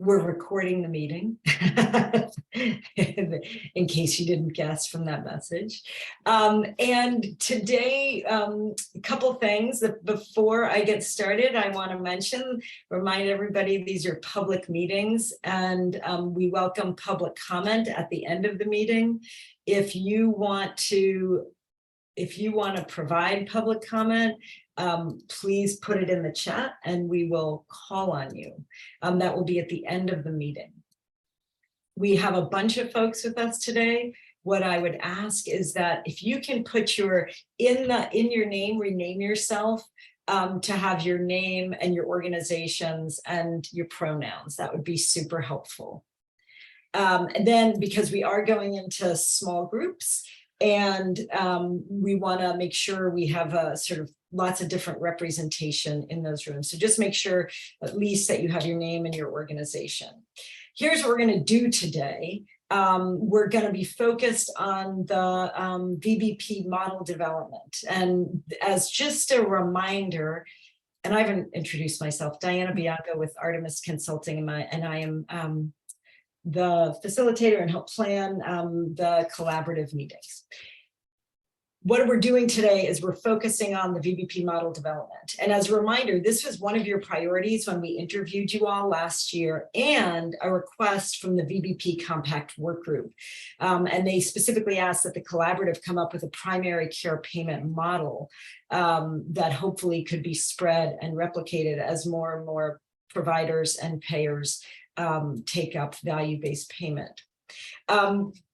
We're recording the meeting in case you didn't guess from that message. And today, a couple things that before I get started, I want to remind everybody these are public meetings, and we welcome public comment at the end of the meeting. If you want to provide public comment, please put it in the chat and we will call on you. That will be at the end of the meeting. We have a bunch of folks with us today. What I would ask is that if you can put in your name, rename yourself to have your name and your organizations and your pronouns. That would be super helpful. And then because we are going into small groups, and we want to make sure we have a sort of lots of different representation in those rooms. So just make sure at least that you have your name and your organization. Here's what we're going to do today. We're going to be focused on the VBP model development. And as just a reminder, and I haven't introduced myself, Diana Bianco with Artemis Consulting, and I am the facilitator and help plan the collaborative meetings. What we're doing today is we're focusing on the VBP model development. And as a reminder, this was one of your priorities when we interviewed you all last year, and a request from the VBP Compact Work Group. And they specifically asked that the collaborative come up with a primary care payment model that hopefully could be spread and replicated as more and more providers and payers take up value-based payment.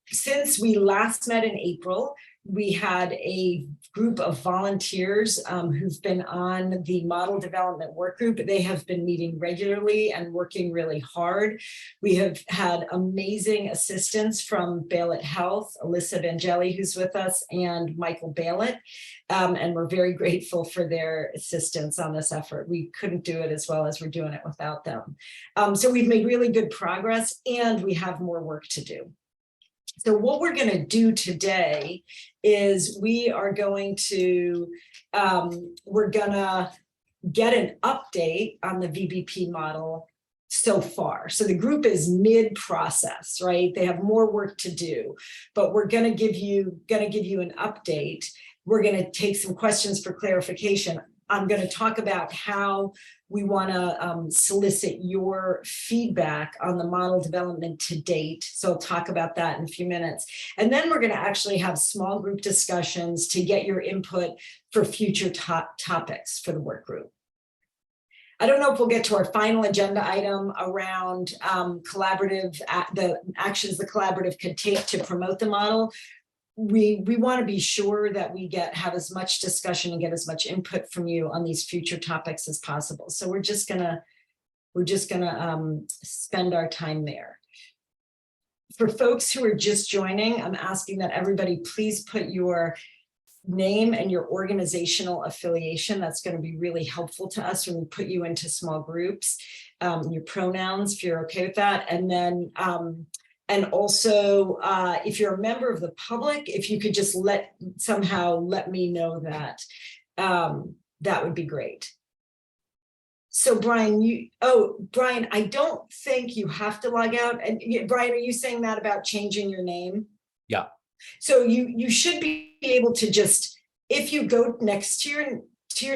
Since we last met in April, we had a group of volunteers who've been on the model development work group. They have been meeting regularly and working really hard. We have had amazing assistance from Baylett Health, Alyssa Vangeli, who's with us, and Michael Baylett. And we're very grateful for their assistance on this effort. We couldn't do it as well as we're doing it without them. So we've made really good progress, and we have more work to do. So what we're going to do today is we are going to get an update on the VBP model so far. So the group is mid-process, right? They have more work to do, but we're going to give you an update. We're going to take some questions for clarification. I'm going to talk about how we want to solicit your feedback on the model development to date. So I'll talk about that in a few minutes. And then we're going to actually have small group discussions to get your input for future topics for the work group. I don't know if we'll get to our final agenda item around the actions the collaborative could take to promote the model. We want to be sure that we have as much discussion and get as much input from you on these future topics as possible. So we're just gonna spend our time there. For folks who are just joining, I'm asking that everybody please put your name and your organizational affiliation. That's going to be really helpful to us when we put you into small groups. Your pronouns, if you're okay with that, and then. And also, if you're a member of the public, if you could just let me know that, that would be great. So Brian, Brian, I don't think you have to log out. And Brian, are you saying that about changing your name? Yeah. So you should be able to just, if you go next to your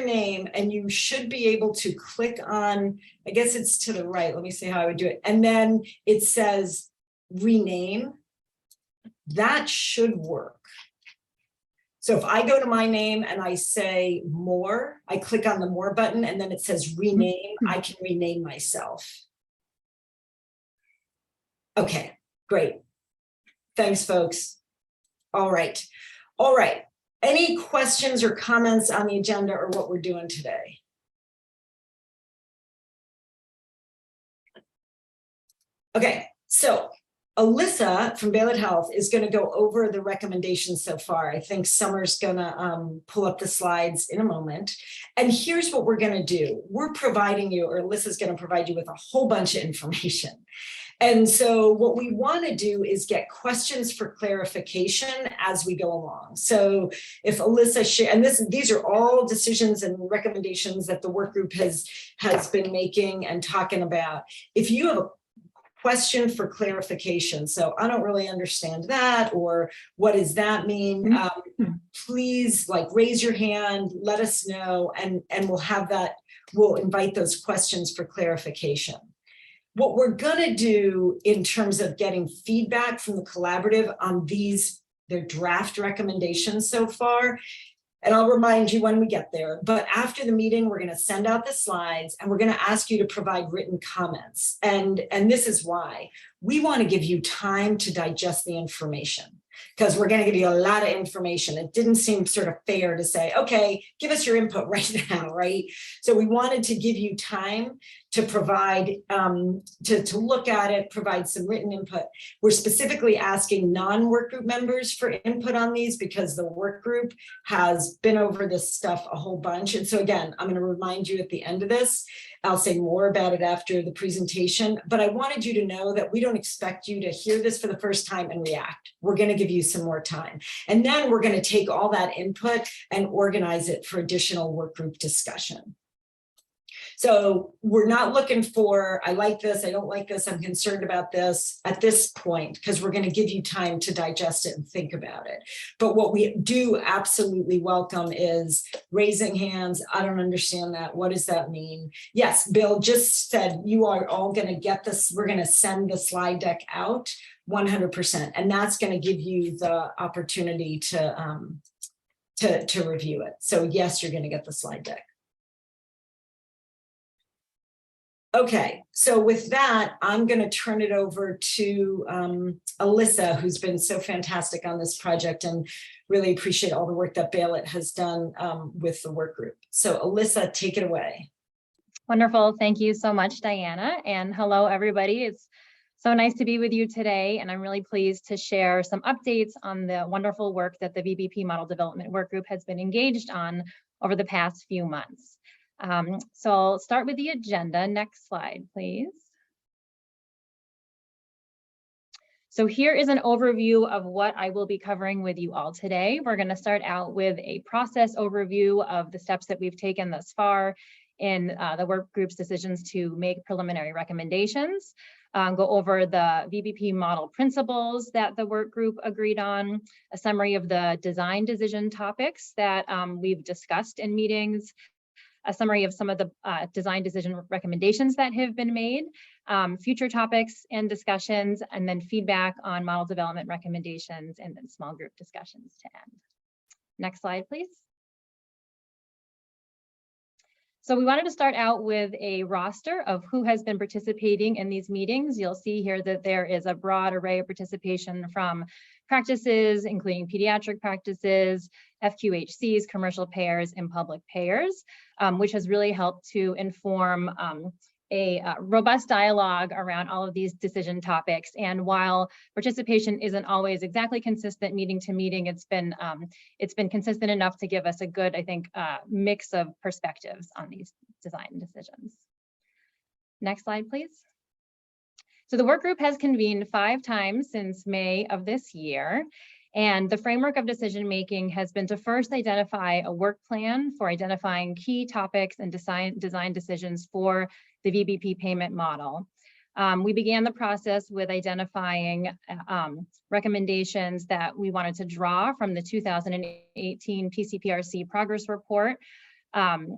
name, and you should be able to click on, I guess it's to the right. Let me see how I would do it. And then it says, rename, that should work. So if I go to my name and I say more, I click on the more button and then it says rename, I can rename myself. Okay, great. Thanks, folks. All right. All right. Any questions or comments on the agenda or what we're doing today? Okay, so Alyssa from Baylor Health is going to go over the recommendations so far. I think Summer's going to pull up the slides in a moment. And here's what we're going to do. We're providing you, or Alyssa's going to provide you with a whole bunch of information. And so what we want to do is get questions for clarification as we go along. So if Alyssa share, and these are all decisions and recommendations that the work group has been making and talking about. If you have a question for clarification, so I don't really understand that, or what does that mean? Please raise your hand, let us know, and we'll have that, we'll invite those questions for clarification. What we're gonna do in terms of getting feedback from the collaborative on their draft recommendations so far, and I'll remind you when we get there, but after the meeting, we're gonna send out the slides and we're gonna ask you to provide written comments. And this is why. We wanna give you time to digest the information, because we're gonna give you a lot of information. It didn't seem sort of fair to say, okay, give us your input right now, right? So we wanted to give you time to provide, to look at it, provide some written input. We're specifically asking non-work group members for input on these because the work group has been over this stuff a whole bunch. And so again, I'm going to remind you at the end of this, I'll say more about it after the presentation, but I wanted you to know that we don't expect you to hear this for the first time and react. We're going to give you some more time. And then we're going to take all that input and organize it for additional work group discussion. So we're not looking for, I like this, I don't like this, I'm concerned about this at this point, because we're going to give you time to digest it and think about it. But what we do absolutely welcome is raising hands. I don't understand that. What does that mean? Yes, Bill just said you are all going to get this. We're going to send the slide deck out 100%. And that's going to give you the opportunity to review it. So yes, you're going to get the slide deck. Okay, so with that, I'm going to turn it over to Alyssa, who's been so fantastic on this project, and really appreciate all the work that Baylor has done with the work group. So Alyssa, take it away. Wonderful. Thank you so much, Diana. And hello, everybody. It's so nice to be with you today. And I'm really pleased to share some updates on the wonderful work that the VBP Model Development Work Group has been engaged on over the past few months. So I'll start with the agenda. Next slide, please. So here is an overview of what I will be covering with you all today. We're going to start out with a process overview of the steps that we've taken thus far in the work group's decisions to make preliminary recommendations, go over the VBP model principles that the work group agreed on, a summary of the design decision topics that we've discussed in meetings, a summary of some of the design decision recommendations that have been made, future topics and discussions, and then feedback on model development recommendations, and then small group discussions to end. Next slide, please. So we wanted to start out with a roster of who has been participating in these meetings. You'll see here that there is a broad array of participation from practices, including pediatric practices, FQHCs, commercial payers, and public payers, which has really helped to inform a robust dialogue around all of these decision topics. And while participation isn't always exactly consistent meeting to meeting, it's been consistent enough to give us a good, I think, mix of perspectives on these design decisions. Next slide, please. So the work group has convened 5 times since May of this year. And the framework of decision-making has been to first identify a work plan for identifying key topics and design decisions for the VBP payment model. We began the process with identifying recommendations that we wanted to draw from the 2018 PCPRC progress report.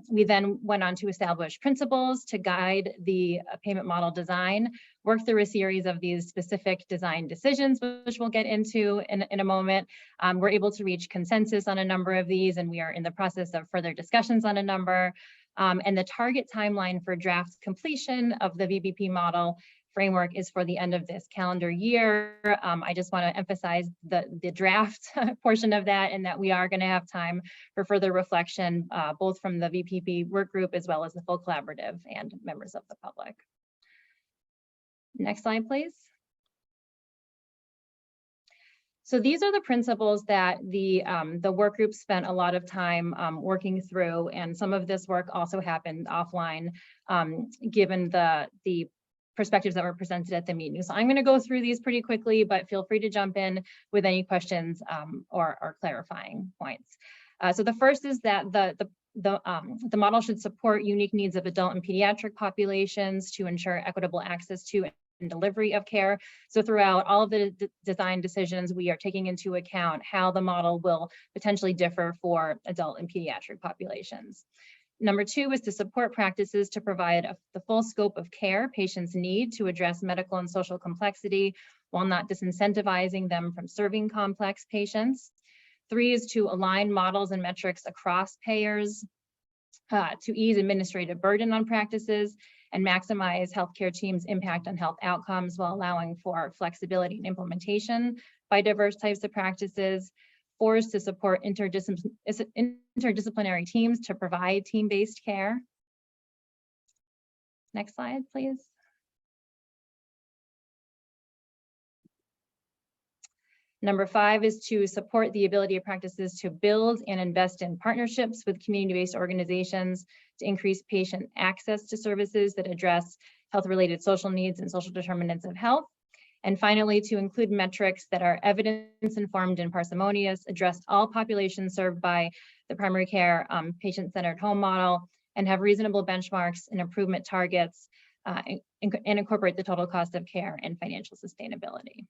We then went on to establish principles to guide the payment model design, work through a series of these specific design decisions, which we'll get into in a moment. We're able to reach consensus on a number of these, and we are in the process of further discussions on a number. And the target timeline for draft completion of the VBP model framework is for the end of this calendar year. I just want to emphasize the draft portion of that, and that we are going to have time for further reflection, both from the VBP work group as well as the full collaborative and members of the public. Next slide, please. So these are the principles that the work group spent a lot of time working through, and some of this work also happened offline, given the perspectives that were presented at the meeting. So I'm going to go through these pretty quickly, but feel free to jump in with any questions or clarifying points. So the first is that the model should support unique needs of adult and pediatric populations to ensure equitable access to and delivery of care. So throughout all of the design decisions, we are taking into account how the model will potentially differ for adult and pediatric populations. Number two is to support practices to provide the full scope of care patients need to address medical and social complexity while not disincentivizing them from serving complex patients. Three is to align models and metrics across payers to ease administrative burden on practices and maximize healthcare teams' impact on health outcomes while allowing for flexibility and implementation by diverse types of practices. Four is to support interdisciplinary teams to provide team-based care. Next slide, please. Number five is to support the ability of practices to build and invest in partnerships with community-based organizations to increase patient access to services that address health-related social needs and social determinants of health. And finally, to include metrics that are evidence-informed and parsimonious, address all populations served by the primary care patient-centered home model, and have reasonable benchmarks and improvement targets, and incorporate the total cost of care and financial sustainability.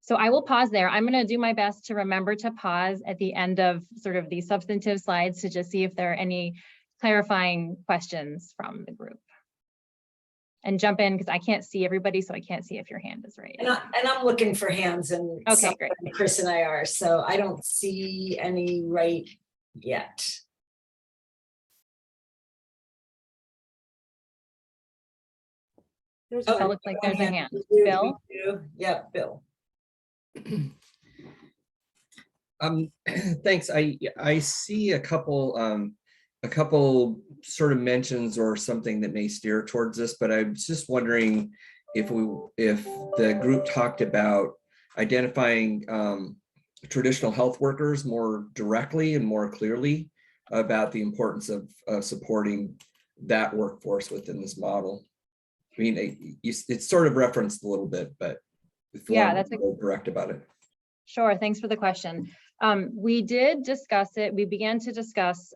So I will pause there. I'm going to do my best to remember to pause at the end of sort of these substantive slides to just see if there are any clarifying questions from the group. And jump in because I can't see everybody, so I can't see if your hand is raised. And I'm looking for hands, and okay, great. Chris and I are, so I don't see any right yet. It looks like there's a hand. Bill? Yeah, Bill. Thanks. I see a couple sort of mentions or something that may steer towards this, but I was just wondering if the group talked about identifying traditional health workers more directly and more clearly about the importance of supporting that workforce within this model. I mean, it's sort of referenced a little bit, but yeah, that's direct about it. Sure, thanks for the question. We did discuss it. We began to discuss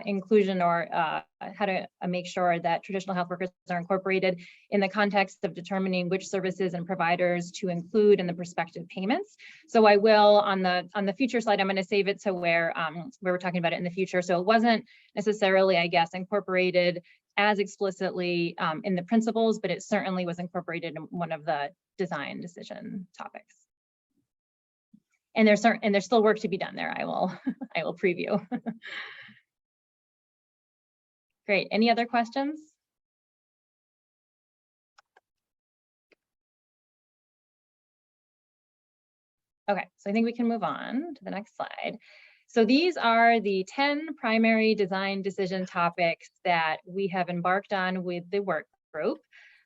inclusion or how to make sure that traditional health workers are incorporated in the context of determining which services and providers to include in the prospective payments. So I will, on the future slide, I'm going to save it to where we're talking about it in the future. So it wasn't necessarily, I guess, incorporated as explicitly in the principles, but it certainly was incorporated in one of the design decision topics. And there's still work to be done there. I will preview. Great. Any other questions? Okay, so I think we can move on to the next slide. So these are the 10 primary design decision topics that we have embarked on with the work group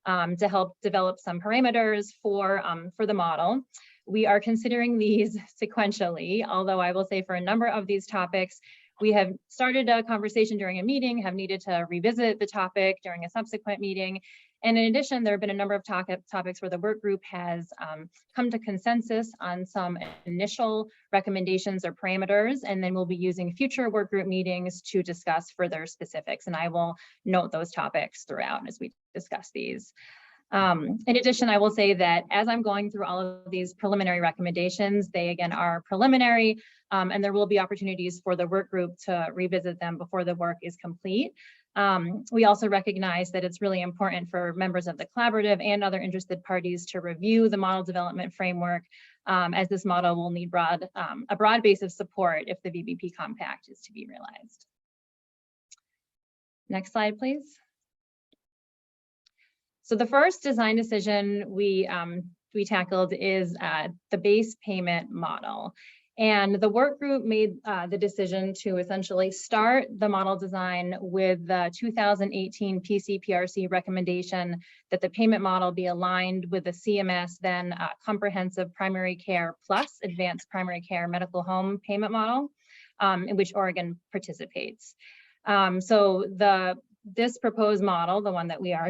to help develop some parameters for the model. We are considering these sequentially, although I will say for a number of these topics, we have started a conversation during a meeting, have needed to revisit the topic during a subsequent meeting. And in addition, there have been a number of topics where the work group has come to consensus on some initial recommendations or parameters, and then we'll be using future work group meetings to discuss further specifics. And I will note those topics throughout as we discuss these. In addition, I will say that as I'm going through all of these preliminary recommendations, they again are preliminary, and there will be opportunities for the work group to revisit them before the work is complete. We also recognize that it's really important for members of the collaborative and other interested parties to review the model development framework, as this model will need a broad base of support if the VBP compact is to be realized. Next slide, please. So the first design decision we tackled is the base payment model. And the work group made the decision to essentially start the model design with the 2018 PCPRC recommendation that the payment model be aligned with the CMS then Comprehensive Primary Care Plus Advanced Primary Care Medical Home Payment Model, in which Oregon participates. So this proposed model, the one that we are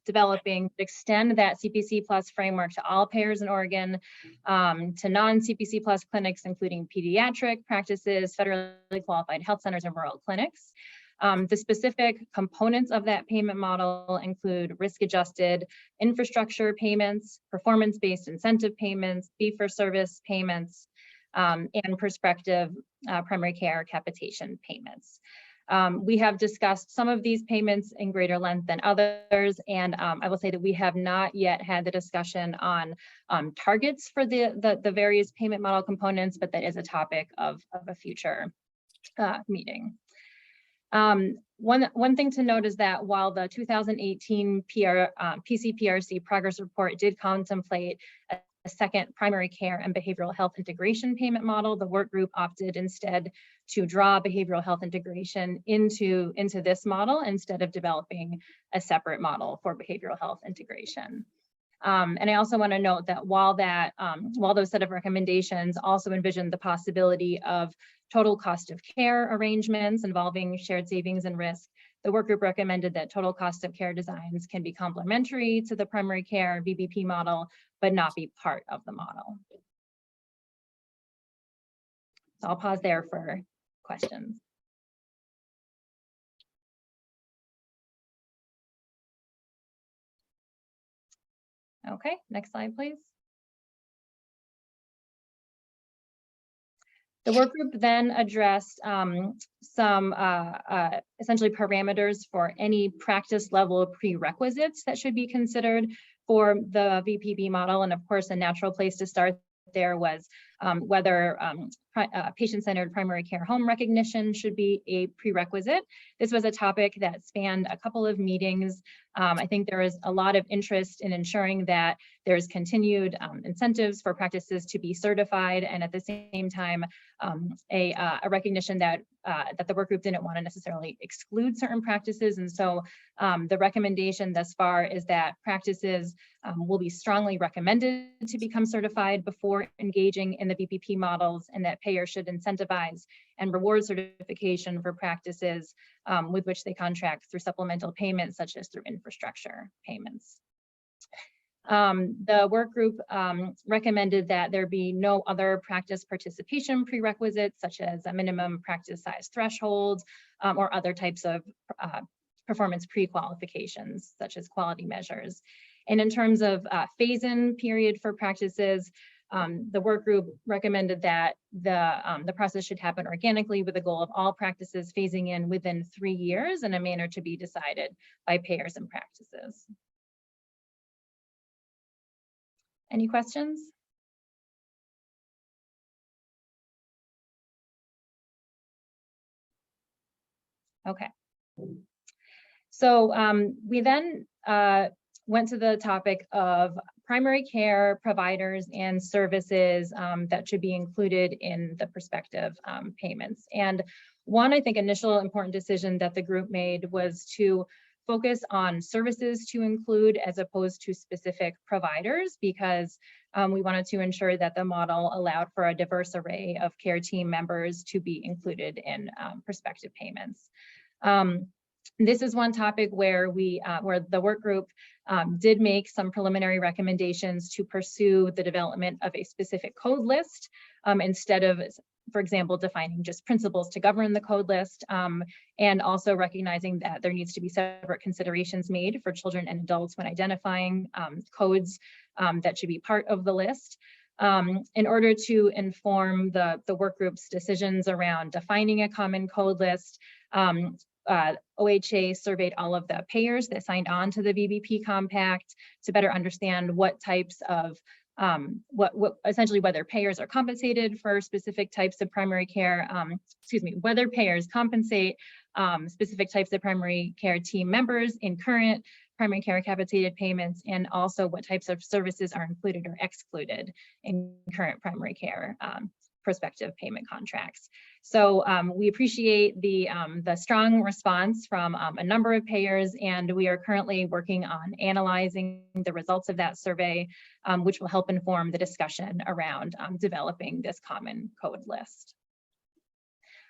developing, extend that CPC Plus framework to all payers in Oregon, to non-CPC Plus clinics, including pediatric practices, federally qualified health centers, and rural clinics. The specific components of that payment model include risk-adjusted infrastructure payments, performance-based incentive payments, fee-for-service payments, and prospective primary care capitation payments. We have discussed some of these payments in greater length than others, and I will say that we have not yet had the discussion on targets for the various payment model components, but that is a topic of a future meeting. One thing to note is that while the 2018 PCPRC progress report did contemplate a second primary care and behavioral health integration payment model, the work group opted instead to draw behavioral health integration into this model instead of developing a separate model for behavioral health integration. And I also want to note that while those set of recommendations also envisioned the possibility of total cost of care arrangements involving shared savings and risk, the work group recommended that total cost of care designs can be complementary to the primary care VBP model, but not be part of the model. So I'll pause there for questions. Okay, next slide, please. The work group then addressed some essentially parameters for any practice level prerequisites that should be considered for the VPB model. And of course, a natural place to start there was whether patient-centered primary care home recognition should be a prerequisite. This was a topic that spanned a couple of meetings. I think there is a lot of interest in ensuring that there's continued incentives for practices to be certified, and at the same time, a recognition that the work group didn't want to necessarily exclude certain practices. And so the recommendation thus far is that practices will be strongly recommended to become certified before engaging in the VPP models, and that payers should incentivize and reward certification for practices with which they contract through supplemental payments, such as through infrastructure payments. The work group recommended that there be no other practice participation prerequisites, such as a minimum practice size threshold or other types of performance pre-qualifications, such as quality measures. And in terms of phase-in period for practices, the work group recommended that the process should happen organically with the goal of all practices phasing in within 3 years in a manner to be decided by payers and practices. Any questions? Okay. So we then went to the topic of primary care providers and services that should be included in the prospective payments. And one, I think, initial important decision that the group made was to focus on services to include as opposed to specific providers, because we wanted to ensure that the model allowed for a diverse array of care team members to be included in prospective payments. This is one topic where where the work group did make some preliminary recommendations to pursue the development of a specific code list instead of, for example, defining just principles to govern the code list, and also recognizing that there needs to be separate considerations made for children and adults when identifying codes that should be part of the list. In order to inform the work group's decisions around defining a common code list, OHA surveyed all of the payers that signed on to the VBP compact to better understand what types of essentially whether payers are compensated for specific types of primary care, whether payers compensate specific types of primary care team members in current primary care capitated payments, and also what types of services are included or excluded in current primary care prospective payment contracts. So we appreciate the strong response from a number of payers, and we are currently working on analyzing the results of that survey, which will help inform the discussion around developing this common code list.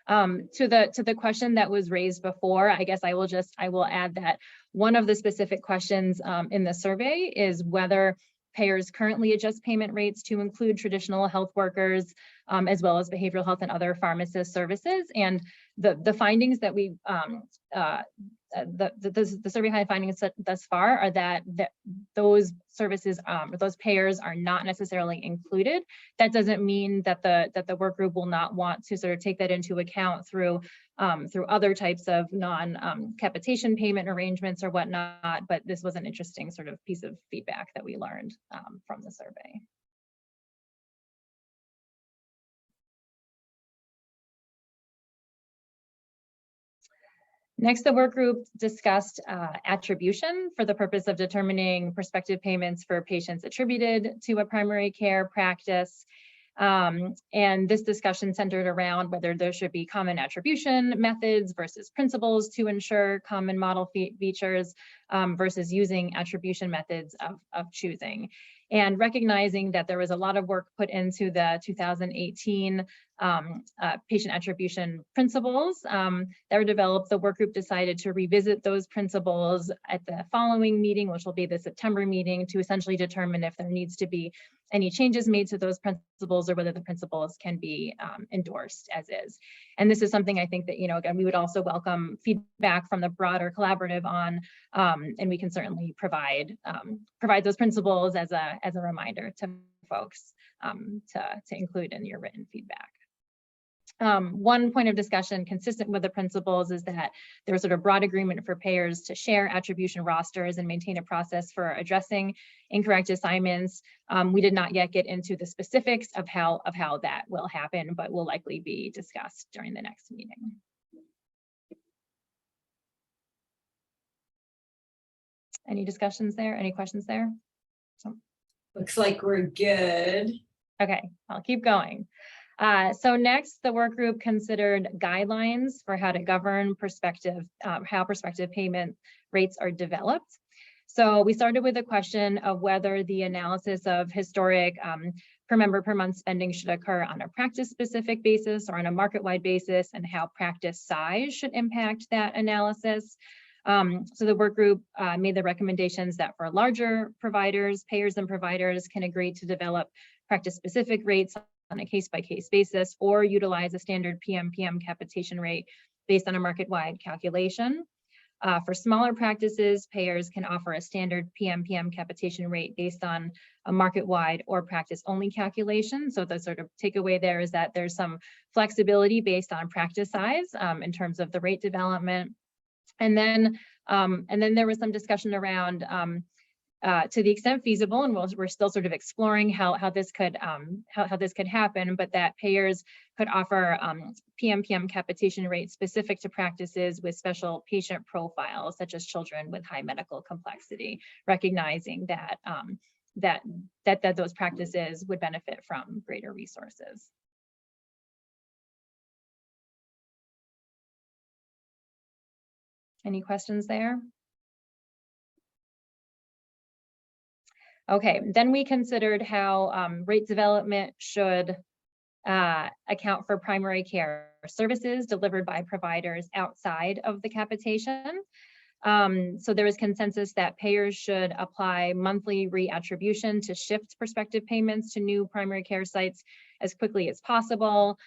To the question that was raised before, I guess I will add that one of the specific questions in the survey is whether payers currently adjust payment rates to include traditional health workers, as well as behavioral health and other pharmacist services. And the findings that we, the survey findings thus far are that those services, those payers are not necessarily included. That doesn't mean that the work group will not want to sort of take that into account through other types of non-capitation payment arrangements or whatnot, but this was an interesting sort of piece of feedback that we learned from the survey. Next, the work group discussed attribution for the purpose of determining prospective payments for patients attributed to a primary care practice. And this discussion centered around whether there should be common attribution methods versus principles to ensure common model features versus using attribution methods of choosing. And recognizing that there was a lot of work put into the 2018 patient attribution principles that were developed, the work group decided to revisit those principles at the following meeting, which will be the September meeting, to essentially determine if there needs to be any changes made to those principles or whether the principles can be endorsed as is. And this is something I think that, you know, again, we would also welcome feedback from the broader collaborative on, and we can certainly provide those principles as a reminder to folks to include in your written feedback. One point of discussion consistent with the principles is that there was sort of broad agreement for payers to share attribution rosters and maintain a process for addressing incorrect assignments. We did not yet get into the specifics of how that will happen, but will likely be discussed during the next meeting. Any discussions there? Any questions there? Looks like we're good. Okay, I'll keep going. So next, the work group considered guidelines for how to govern how prospective payment rates are developed. So we started with a question of whether the analysis of historic per member per month spending should occur on a practice specific basis or on a market-wide basis, and how practice size should impact that analysis. So the work group made the recommendations that for larger providers, payers and providers can agree to develop practice-specific rates on a case-by-case basis, or utilize a standard PMPM capitation rate based on a market-wide calculation. For smaller practices, payers can offer a standard PMPM capitation rate based on a market-wide or practice-only calculation. So the sort of takeaway there is that there's some flexibility based on practice size in terms of the rate development. And then there was some discussion around to the extent feasible, and we're still sort of exploring how this could happen, but that payers could offer PMPM capitation rates specific to practices with special patient profiles, such as children with high medical complexity, recognizing that that those practices would benefit from greater resources. Any questions there? Okay, then we considered how rate development should account for primary care services delivered by providers outside of the capitation. So there was consensus that payers should apply monthly reattribution to shift prospective payments to new primary care sites as quickly as possible.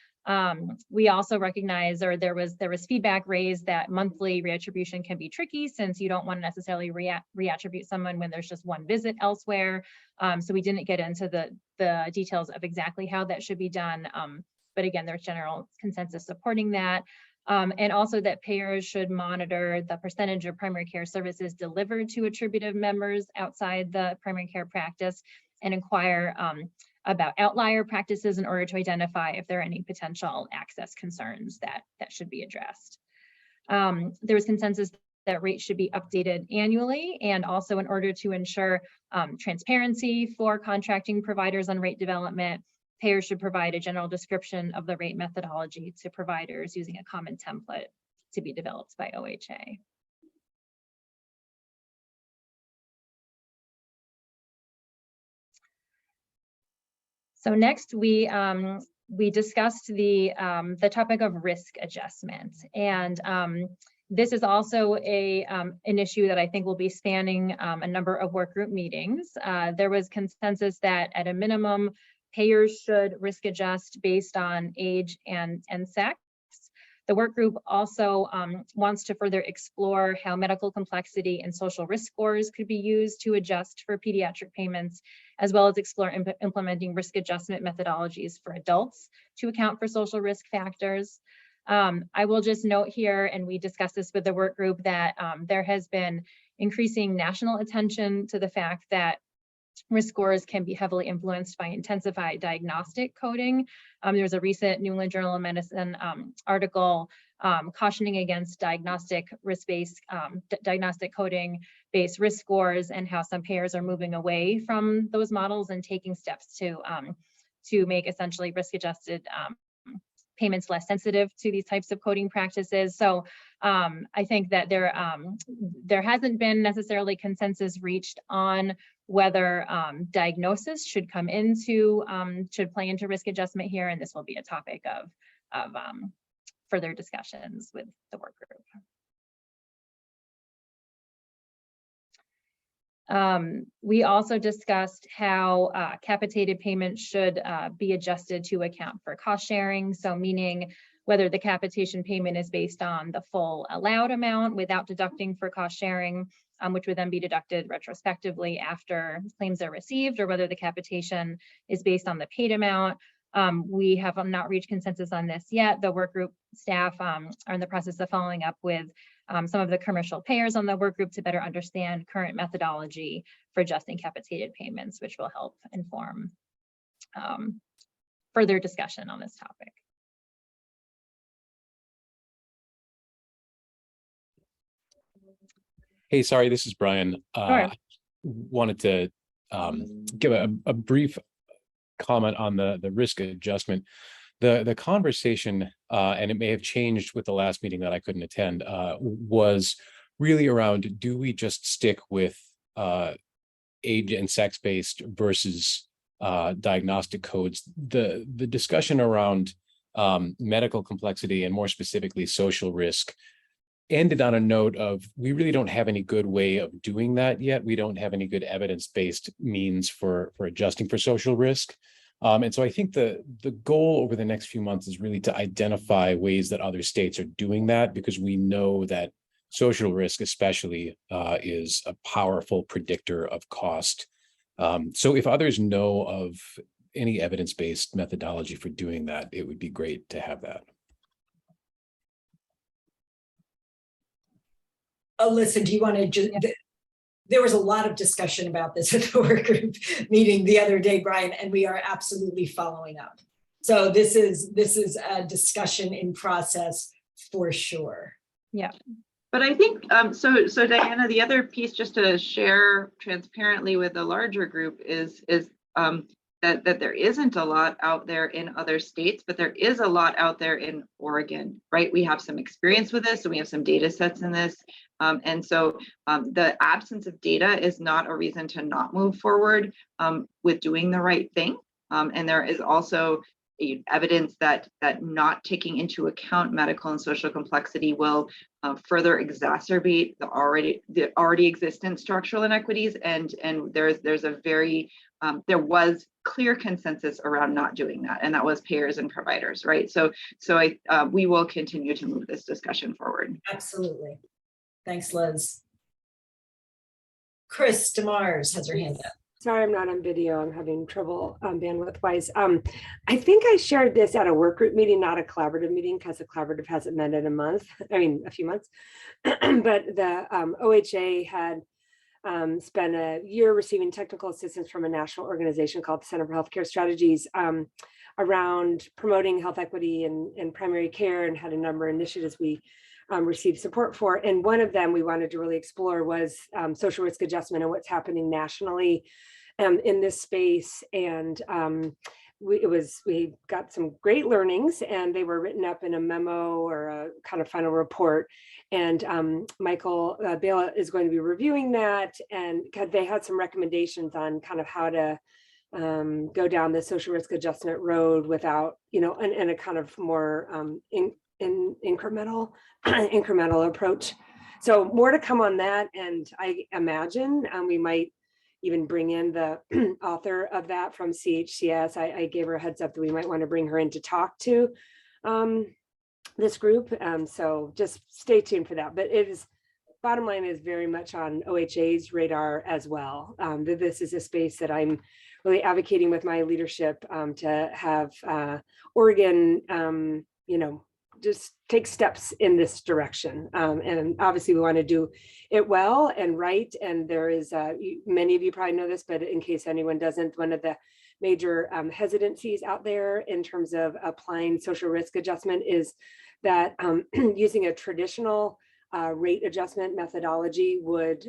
We also recognize, or there was feedback raised that monthly reattribution can be tricky, since you don't want to necessarily reattribute someone when there's just one visit elsewhere. So we didn't get into the details of exactly how that should be done. But again, there's general consensus supporting that. And also that payers should monitor the percentage of primary care services delivered to attributive members outside the primary care practice, and inquire about outlier practices in order to identify if there are any potential access concerns that should be addressed. There was consensus that rates should be updated annually, and also in order to ensure transparency for contracting providers on rate development, payers should provide a general description of the rate methodology to providers using a common template to be developed by OHA. So next, we discussed the topic of risk adjustment, and this is also an issue that I think will be spanning a number of work group meetings. There was consensus that at a minimum, payers should risk adjust based on age and sex. The work group also wants to further explore how medical complexity and social risk scores could be used to adjust for pediatric payments, as well as explore implementing risk adjustment methodologies for adults to account for social risk factors. I will just note here, and we discussed this with the work group, that there has been increasing national attention to the fact that risk scores can be heavily influenced by intensified diagnostic coding. There's a recent New England Journal of Medicine article cautioning against diagnostic risk-based, diagnostic coding-based risk scores, and how some payers are moving away from those models and taking steps to make essentially risk-adjusted payments less sensitive to these types of coding practices. So I think that there hasn't been necessarily consensus reached on whether diagnosis should come into, should play into risk adjustment here, and this will be a topic of further discussions with the work group. We also discussed how capitated payments should be adjusted to account for cost sharing. So meaning whether the capitation payment is based on the full allowed amount without deducting for cost sharing, which would then be deducted retrospectively after claims are received, or whether the capitation is based on the paid amount. We have not reached consensus on this yet. The work group staff are in the process of following up with some of the commercial payers on the work group to better understand current methodology for adjusting capitated payments, which will help inform further discussion on this topic. Hey, sorry, this is Brian. Sure. Wanted to give a brief comment on the risk adjustment. The conversation, and it may have changed with the last meeting that I couldn't attend, was really around, do we just stick with age and sex-based versus diagnostic codes? The discussion around medical complexity, and more specifically social risk, ended on a note of, we really don't have any good way of doing that yet. We don't have any good evidence-based means for adjusting for social risk. And so I think the goal over the next few months is really to identify ways that other states are doing that, because we know that social risk especially is a powerful predictor of cost. So if others know of any evidence-based methodology for doing that, it would be great to have that. Alyssa, do you want to just, there was a lot of discussion about this at the work group meeting the other day, Brian, and we are absolutely following up. So this is a discussion in process for sure. Yeah. But I think, so Diana, the other piece just to share transparently with the larger group is that there isn't a lot out there in other states, but there is a lot out there in Oregon, right? We have some experience with this, and we have some data sets in this. And so the absence of data is not a reason to not move forward with doing the right thing. And there is also evidence that not taking into account medical and social complexity will further exacerbate the already existent structural inequities. And there's a very there was clear consensus around not doing that, and that was payers and providers, right? So we will continue to move this discussion forward. Absolutely. Thanks, Liz. Chris DeMars has her hand up. Sorry, I'm not on video. I'm having trouble bandwidth wise. I think I shared this at a work group meeting, not a collaborative meeting, because the collaborative hasn't met in a few months. But the OHA had spent a year receiving technical assistance from a national organization called the Center for Healthcare Strategies around promoting health equity in primary care, and had a number of initiatives we received support for. And one of them we wanted to really explore was social risk adjustment and what's happening nationally in this space. And we got some great learnings, and they were written up in a memo or a kind of final report. And Michael Bela is going to be reviewing that, and they had some recommendations on kind of how to go down the social risk adjustment road without, and a kind of more incremental approach. So more to come on that. And I imagine we might even bring in the author of that from CHCS. I gave her a heads up that we might want to bring her in to talk to this group. So just stay tuned for that. But it is, bottom line is very much on OHA's radar as well. This is a space that I'm really advocating with my leadership to have Oregon, just take steps in this direction. And obviously we want to do it well and right. And there is, many of you probably know this, but in case anyone doesn't, one of the major hesitancies out there in terms of applying social risk adjustment is that using a traditional rate adjustment methodology would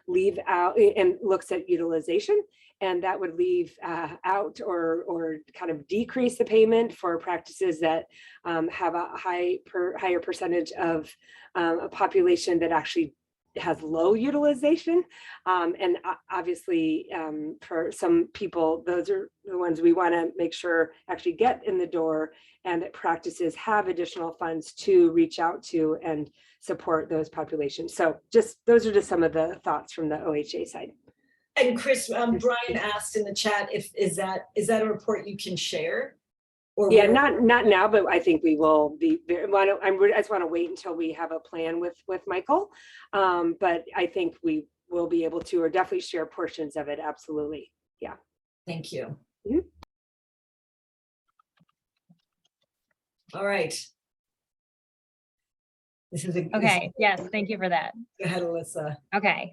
leave out and looks at utilization, and that would leave out or kind of decrease the payment for practices that have a higher percentage of a population that actually has low utilization. And obviously for some people, those are the ones we want to make sure actually get in the door, and that practices have additional funds to reach out to and support those populations. So those are just some of the thoughts from the OHA side. And Chris, Brian asked in the chat is that a report you can share? Or yeah, not now, but I think we will be. I just want to wait until we have a plan with Michael, but I think we will be able to, or definitely share portions of it. Absolutely, yeah. Thank you. Mm-hmm. All right. This is okay. Yes, thank you for that. Go ahead, Alyssa. Okay.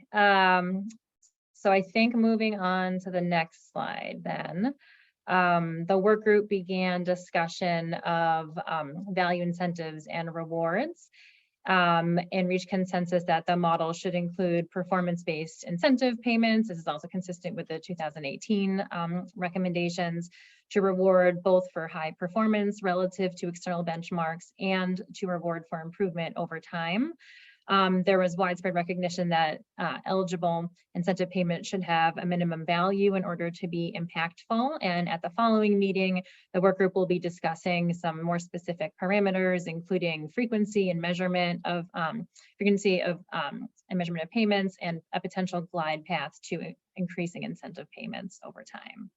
So I think moving on to the next slide then. The work group began discussion of value incentives and rewards and reached consensus that the model should include performance-based incentive payments. This is also consistent with the 2018 recommendations to reward both for high performance relative to external benchmarks and to reward for improvement over time. There was widespread recognition that eligible incentive payment should have a minimum value in order to be impactful. And at the following meeting, the work group will be discussing some more specific parameters, including frequency and measurement of measurement of payments, and a potential glide path to increasing incentive payments over time.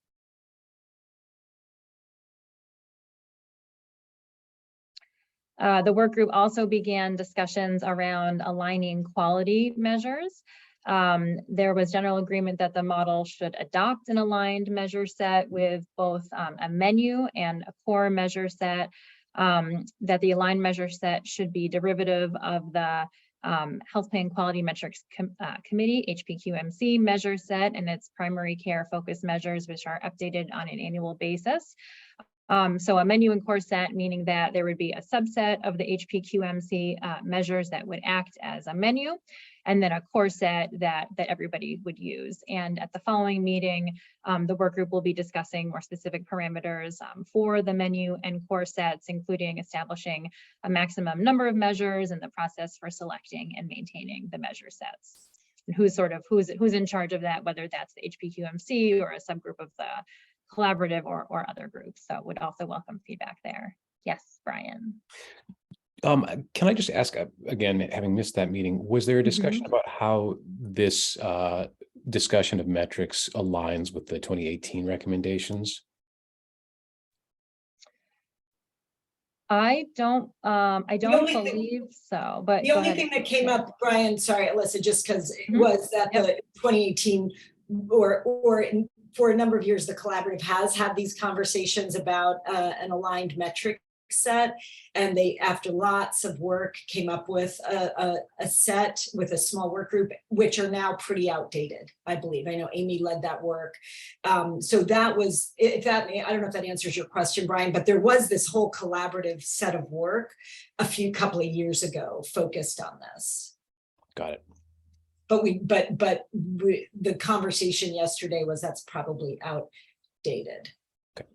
The work group also began discussions around aligning quality measures. There was general agreement that the model should adopt an aligned measure set with both a menu and a core measure set, that the aligned measure set should be derivative of the Health Plan Quality Metrics Committee, HPQMC measure set, and its primary care focus measures, which are updated on an annual basis. So a menu and core set, meaning that there would be a subset of the HPQMC measures that would act as a menu, and then a core set that everybody would use. And at the following meeting, the work group will be discussing more specific parameters for the menu and core sets, including establishing a maximum number of measures and the process for selecting and maintaining the measure sets. And who's in charge of that, whether that's the HPQMC or a subgroup of the collaborative or other groups. So would also welcome feedback there. Yes, Brian. Can I just ask again, having missed that meeting, was there a discussion about how this discussion of metrics aligns with the 2018 recommendations? I don't believe so, but the only thing that came up, Brian, sorry, Alyssa, just because it was that the 2018 for a number of years, the collaborative has had these conversations about an aligned metric set. And they, after lots of work, came up with a set with a small work group, which are now pretty outdated, I believe. I know Amy led that work. So that was, if that, I don't know if that answers your question, Brian, but there was this whole collaborative set of work a couple of years ago focused on this. Got it. But the conversation yesterday was that's probably outdated. Okay.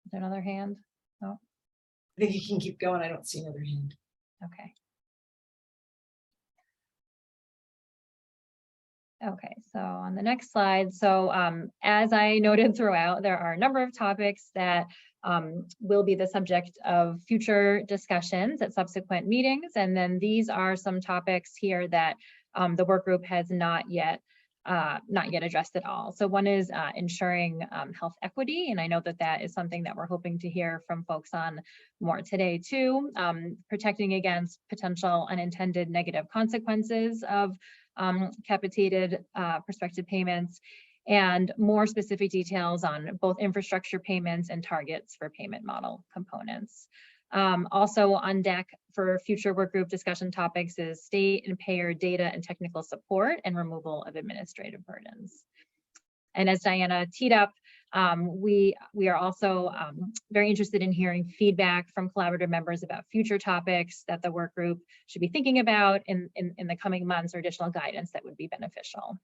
Is there another hand? No. I think you can keep going. I don't see another hand. Okay. Okay, so on the next slide, so as I noted throughout, there are a number of topics that will be the subject of future discussions at subsequent meetings. And then these are some topics here that the work group has not yet addressed at all. So one is ensuring health equity. And I know that that is something that we're hoping to hear from folks on more today too. Protecting against potential unintended negative consequences of capitated prospective payments, and more specific details on both infrastructure payments and targets for payment model components. Also on deck for future work group discussion topics is state and payer data and technical support and removal of administrative burdens. And as Diana teed up, we are also very interested in hearing feedback from collaborative members about future topics that the work group should be thinking about in the coming months, or additional guidance that would be beneficial.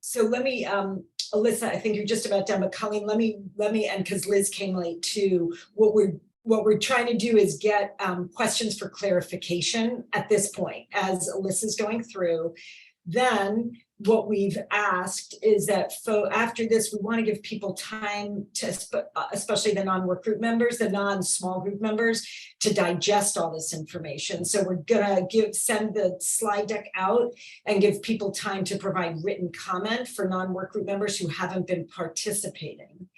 So let me, Alyssa, I think you're just about done, but Colleen, let me end, because Liz came late too. What we're trying to do is get questions for clarification at this point as Alyssa's going through. Then what we've asked is that after this, we want to give people time to, especially the non-work group members, the non-small group members, to digest all this information. So we're gonna send the slide deck out and give people time to provide written comment for non-work group members who haven't been participating.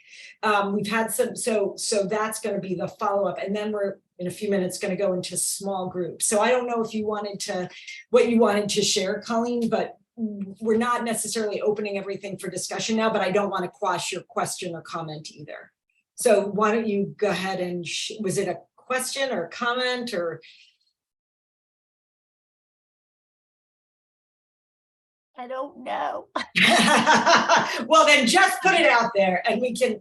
We've had some, so that's going to be the follow-up, and then we're in a few minutes going to go into small groups. So I don't know if you wanted to, what you wanted to share, Colleen, but we're not necessarily opening everything for discussion now, but I don't want to quash your question or comment either. So why don't you go ahead and, was it a question or a comment or? I don't know. Well, then just put it out there and we can.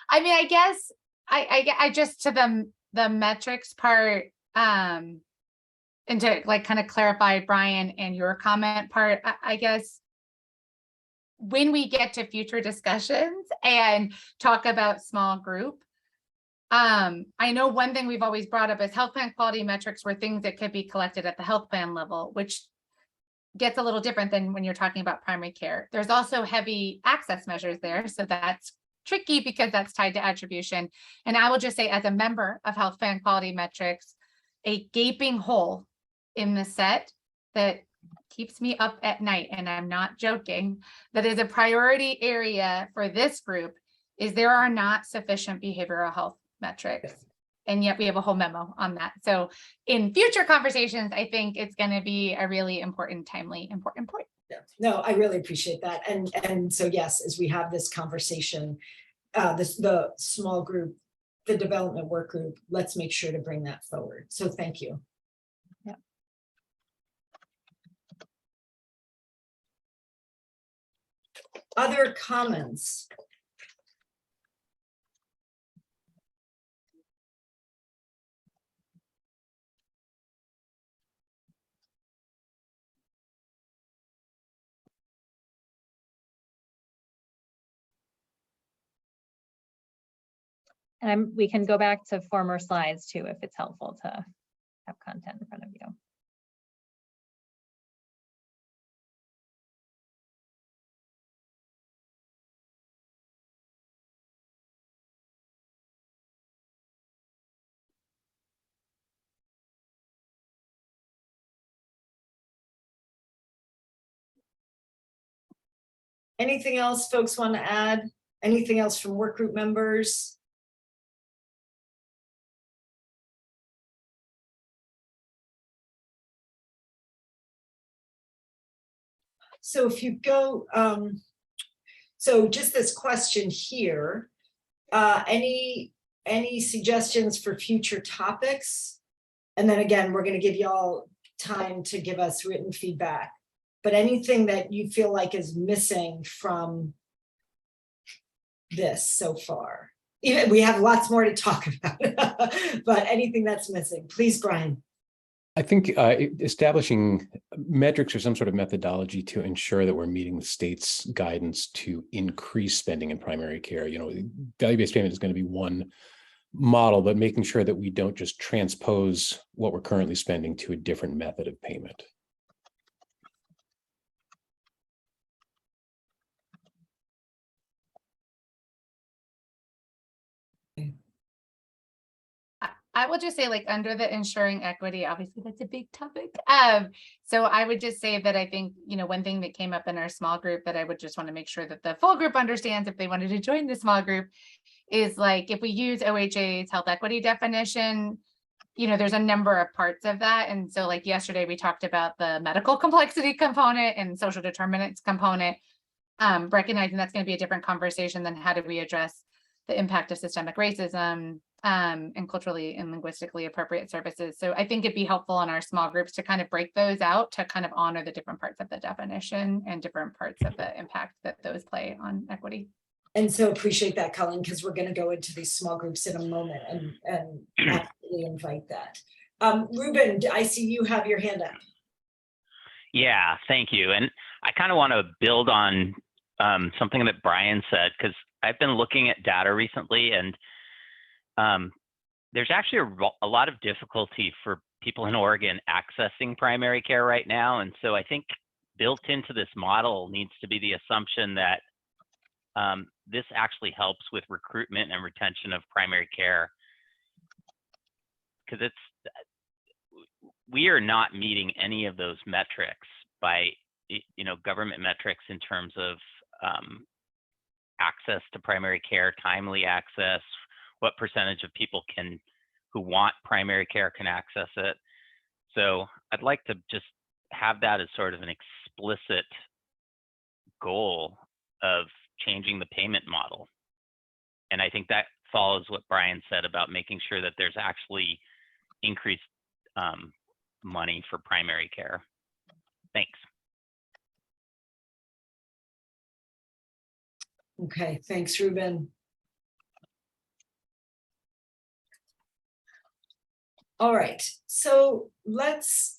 I mean, I guess I just to the metrics part, and to like kind of clarify Brian and your comment part, I guess when we get to future discussions and talk about small group, I know one thing we've always brought up is health plan quality metrics were things that could be collected at the health plan level, which gets a little different than when you're talking about primary care. There's also heavy access measures there. So that's tricky because that's tied to attribution. And I will just say, as a member of health plan quality metrics, a gaping hole in the set that keeps me up at night, and I'm not joking, that is a priority area for this group, is there are not sufficient behavioral health metrics. And yet we have a whole memo on that. So in future conversations, I think it's going to be a really important, timely, important point. Yeah. No, I really appreciate that. And so, yes, as we have this conversation, the small group, the development work group, let's make sure to bring that forward. So thank you. Yeah. Other comments? And we can go back to former slides too, if it's helpful to have content in front of you. Anything else folks want to add? Anything else from work group members? So if you go, so just this question here, any suggestions for future topics? And then again, we're going to give you all time to give us written feedback, but anything that you feel like is missing from this so far? Even we have lots more to talk about, but anything that's missing, please, Brian. I think establishing metrics or some sort of methodology to ensure that we're meeting the state's guidance to increase spending in primary care. You know, value-based payment is going to be one model, but making sure that we don't just transpose what we're currently spending to a different method of payment. I will just say, like, under the ensuring equity, obviously that's a big topic. So I would just say that I think, you know, one thing that came up in our small group that I would just want to make sure that the full group understands if they wanted to join the small group is, like, if we use OHA's health equity definition, you know, there's a number of parts of that. And so, like, yesterday we talked about the medical complexity component and social determinants component, recognizing that's going to be a different conversation than how do we address the impact of systemic racism and culturally and linguistically appropriate services. So I think it'd be helpful in our small groups to kind of break those out to kind of honor the different parts of the definition and different parts of the impact that those play on equity. And so appreciate that, Colleen, because we're going to go into these small groups in a moment and absolutely invite that. Ruben, I see you have your hand up. Yeah, thank you. And I kind of want to build on something that Brian said, because I've been looking at data recently, and there's actually a lot of difficulty for people in Oregon accessing primary care right now. And so I think built into this model needs to be the assumption that this actually helps with recruitment and retention of primary care, because we are not meeting any of those metrics by, you know, government metrics in terms of access to primary care, timely access, what percentage of people who want primary care can access it. So I'd like to just have that as sort of an explicit goal of changing the payment model. And I think that follows what Brian said about making sure that there's actually increased money for primary care. Thanks. Okay, thanks, Ruben. All right, so let's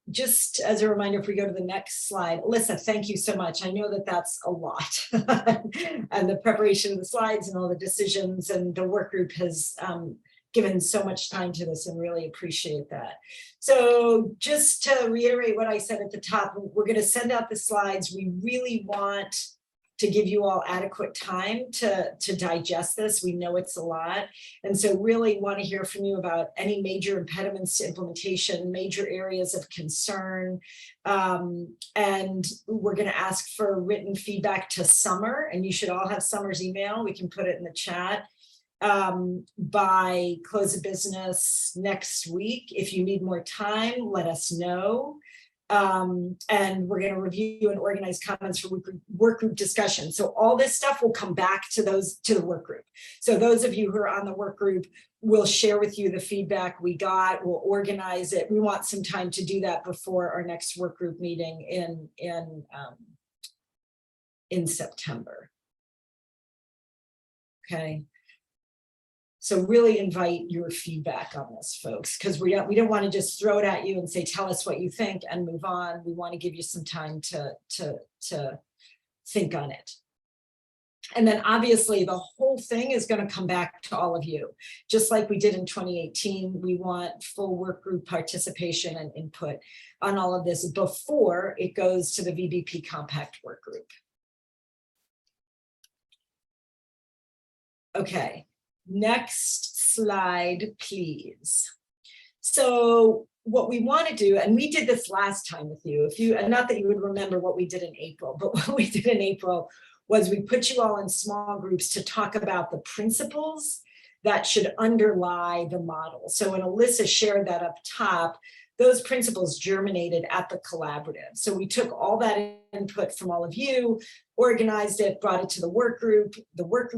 just as a reminder, if we go to the next slide, Alyssa, thank you so much. I know that that's a lot and the preparation of the slides and all the decisions, and the work group has given so much time to this and really appreciate that. So just to reiterate what I said at the top, we're going to send out the slides. We really want to give you all adequate time to digest this. We know it's a lot. And so really want to hear from you about any major impediments to implementation, major areas of concern. And we're going to ask for written feedback to Summer, and you should all have Summer's email. We can put it in the chat by close of business next week. If you need more time, let us know. And we're going to review and organize comments for work group discussion. So all this stuff will come back to the work group. So those of you who are on the work group, we'll share with you the feedback we got. We'll organize it. We want some time to do that before our next work group meeting in September. Okay. So really invite your feedback on this, folks, because we don't want to just throw it at you and say, tell us what you think and move on. We want to give you some time to think on it. And then obviously the whole thing is going to come back to all of you. Just like we did in 2018, we want full work group participation and input on all of this before it goes to the VBP Compact work group. Okay. Next slide, please. So what we want to do, and we did this last time with you, and not that you would remember what we did in April, but what we did in April was we put you all in small groups to talk about the principles that should underlie the model. So when Alyssa shared that up top, those principles germinated at the collaborative. So we took all that input from all of you, organized it, brought it to the work group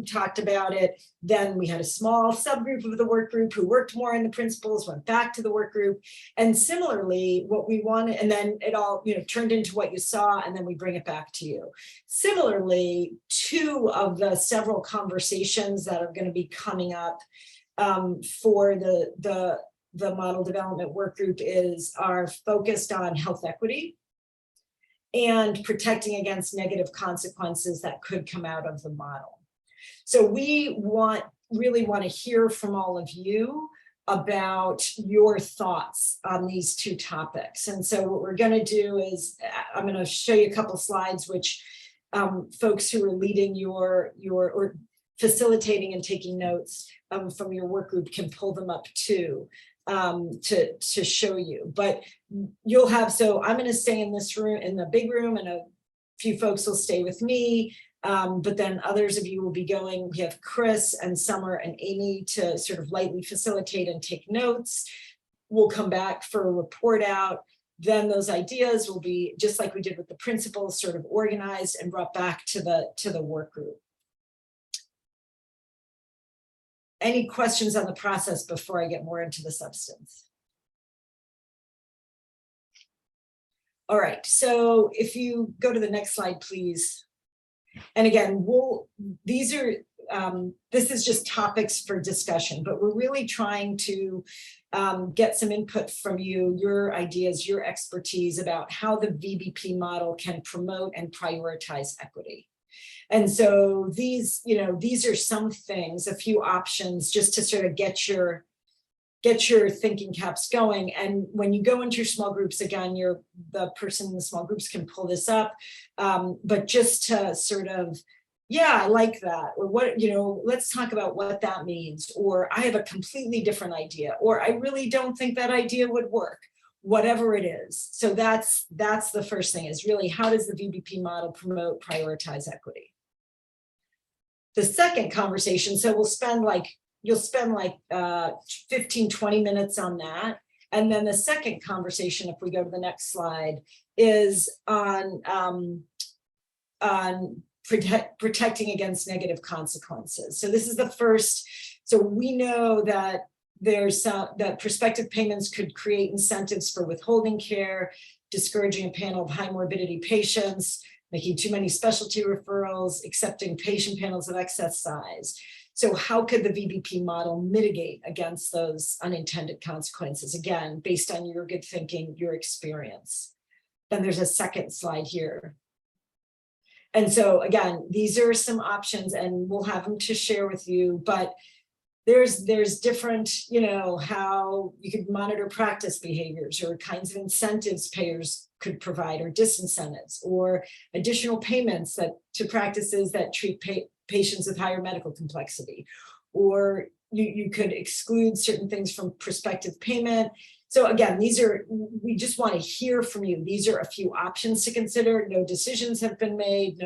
talked about it. Then we had a small subgroup of the work group who worked more on the principles, went back to the work group. And similarly, what we wanted, and then it all turned into what you saw, and then we bring it back to you. Similarly, 2 of the several conversations that are going to be coming up for the model development work group are focused on health equity and protecting against negative consequences that could come out of the model. So we really want to hear from all of you about your thoughts on these 2 topics. And so what we're going to do is I'm going to show you a couple slides which folks who are leading your or facilitating and taking notes from your work group can pull them up too. To show you, but you'll have, so I'm going to stay in this room, in the big room, and a few folks will stay with me, but then others of you will be going. We have Chris and Summer and Amy to sort of lightly facilitate and take notes. We'll come back for a report out. Then those ideas will be, just like we did with the principles, sort of organized and brought back to the work group. Any questions on the process before I get more into the substance? All right, so if you go to the next slide, please. And again, this is just topics for discussion, but we're really trying to get some input from you, your ideas, your expertise about how the VBP model can promote and prioritize equity. And so these are some things, a few options just to sort of get your thinking caps going. And when you go into your small groups, again, the person in the small groups can pull this up, but just to sort of, yeah, I like that, or what, let's talk about what that means, or I have a completely different idea, or I really don't think that idea would work, whatever it is. So that's the first thing, is really, how does the VBP model promote, prioritize equity? The second conversation, so you'll spend like 15, 20 minutes on that. And then the second conversation, if we go to the next slide, is on protecting against negative consequences. So this is the first. So we know that that prospective payments could create incentives for withholding care, discouraging a panel of high morbidity patients, making too many specialty referrals, accepting patient panels of excess size. So how could the VBP model mitigate against those unintended consequences? Again, based on your good thinking, your experience. Then there's a second slide here. And so again, these are some options, and we'll have them to share with you, but there's different, how you could monitor practice behaviors, or kinds of incentives payers could provide, or disincentives, or additional payments to practices that treat patients with higher medical complexity, or you could exclude certain things from prospective payment. So again, we just want to hear from you. These are a few options to consider. No decisions have been made.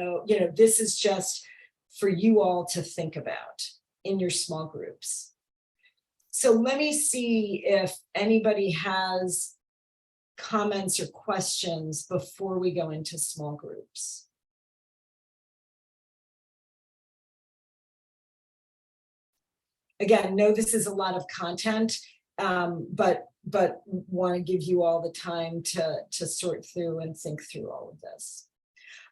This is just for you all to think about in your small groups. So let me see if anybody has comments or questions before we go into small groups. Again, know this is a lot of content, but want to give you all the time to sort through and think through all of this.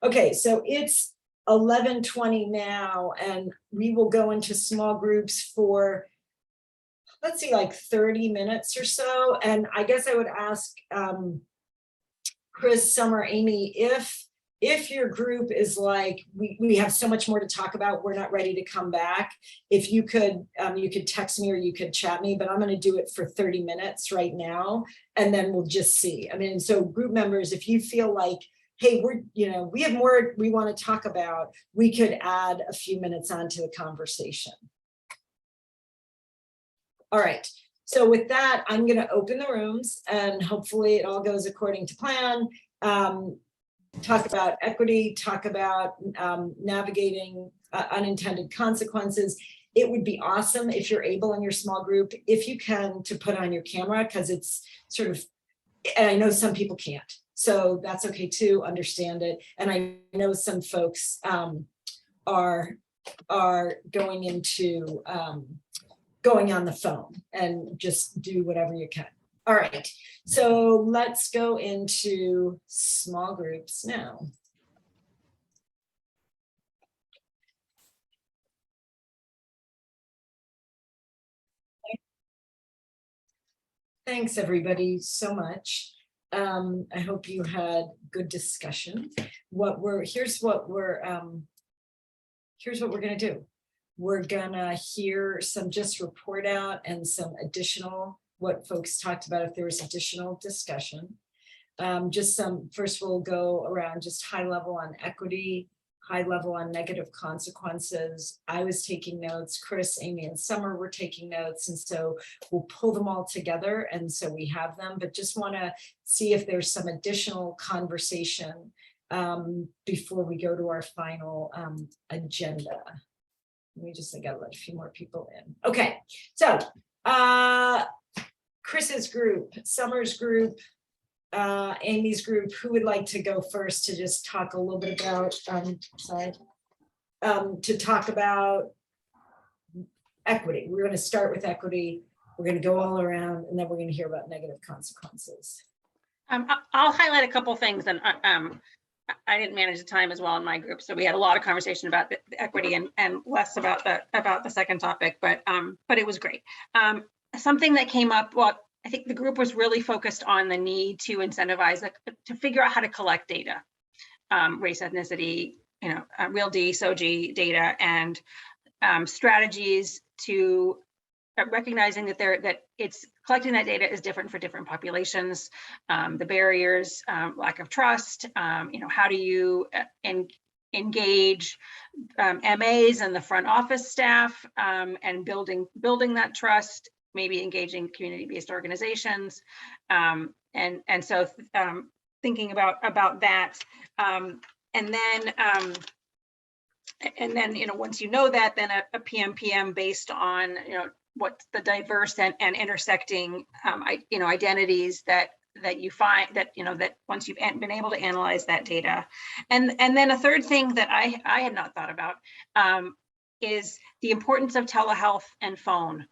Okay, so it's 11:20 now, and we will go into small groups for, let's see, like 30 minutes or so. And I guess I would ask Chris, Summer, Amy, if your group is like, we have so much more to talk about, we're not ready to come back, if you could text me or you could chat me, but I'm going to do it for 30 minutes right now, and then we'll just see. I mean, so group members, if you feel like, hey, we have more we want to talk about, we could add a few minutes onto the conversation. All right, so with that, I'm going to open the rooms, and hopefully it all goes according to plan. Talk about equity, talk about navigating unintended consequences. It would be awesome if you're able in your small group, if you can, to put on your camera, because it's sort of and I know some people can't, so that's okay too, understand it. And I know some folks are going into going on the phone, and just do whatever you can. All right, so let's go into small groups now. Thanks, everybody, so much. I hope you had good discussion. Here's what we're gonna do. We're gonna hear some just report out and some additional, what folks talked about, if there was additional discussion. First we'll go around just high level on equity, high level on negative consequences. I was taking notes, Chris, Amy, and Summer were taking notes, and so we'll pull them all together, and so we have them, but just want to see if there's some additional conversation before we go to our final agenda. Let me just, I gotta let a few more people in. Okay, so Chris's group, Summer's group, Amy's group, who would like to go first to just talk a little bit about, to talk about equity. We're going to start with equity. We're going to go all around, and then we're going to hear about negative consequences. I'll highlight a couple things, and I didn't manage the time as well in my group, so we had a lot of conversation about the equity and less about the second topic, but it was great. Something that came up, well, I think the group was really focused on the need to incentivize, to figure out how to collect data, race, ethnicity, real D, SOGI data, and strategies to recognizing that it's collecting that data is different for different populations, the barriers, lack of trust, how do you engage MAs and the front office staff, and building that trust, maybe engaging community-based organizations, and so thinking about that, and then once you know that, then a PMPM based on what's the diverse and intersecting identities that you find, that once you've been able to analyze that data, and then a third thing that I had not thought about is the importance of telehealth and phone.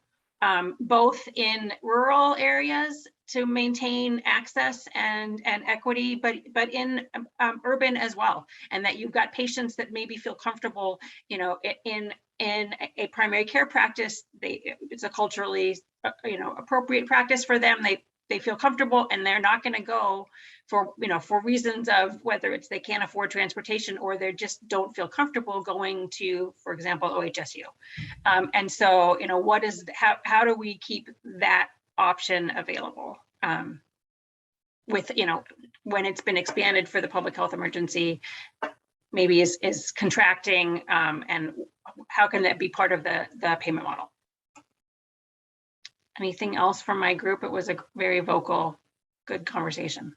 Both in rural areas to maintain access and equity, but in urban as well, and that you've got patients that maybe feel comfortable, in a primary care practice. It's a culturally, appropriate practice for them. They feel comfortable, and they're not going to go for reasons of whether it's they can't afford transportation or they just don't feel comfortable going to, for example, OHSU. And so, how do we keep that option available with, when it's been expanded for the public health emergency, maybe is contracting, and how can that be part of the payment model? Anything else from my group? It was a very vocal, good conversation.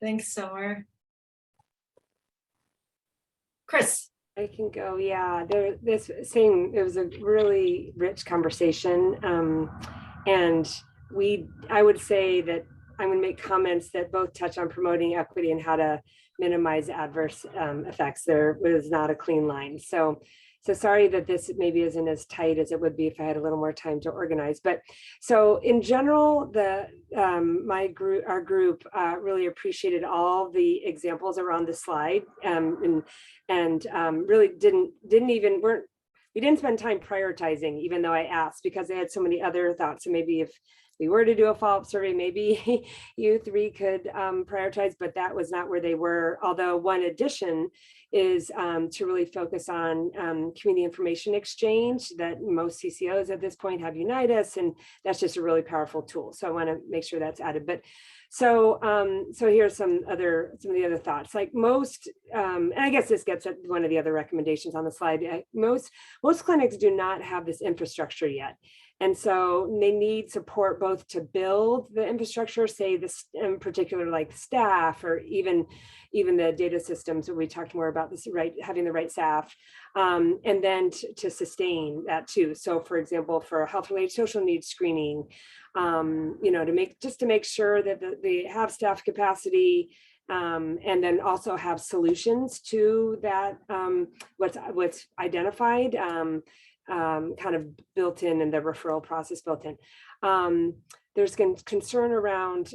Thanks, Summer. Chris. I can go, yeah. It was a really rich conversation. And I would say that I'm going to make comments that both touch on promoting equity and how to minimize adverse effects. There was not a clean line. So sorry that this maybe isn't as tight as it would be if I had a little more time to organize. But so in general, our group really appreciated all the examples around the slide, and really we didn't spend time prioritizing, even though I asked, because I had so many other thoughts. So maybe if we were to do a follow-up survey, maybe you three could prioritize, but that was not where they were. Although one addition is to really focus on community information exchange, that most CCOs at this point have Unitas, and that's just a really powerful tool. So I want to make sure that's added. But so here's some of the other thoughts. Like most, and I guess this gets at one of the other recommendations on the slide. Most clinics do not have this infrastructure yet. And so they need support both to build the infrastructure, say this in particular, like staff, or even the data systems that we talked more about, this, right, having the right staff, and then to sustain that too. So for example, for health-related social needs screening, you know, to make sure that they have staff capacity, and then also have solutions to that, what's identified, kind of built in the referral process built in. There's concern around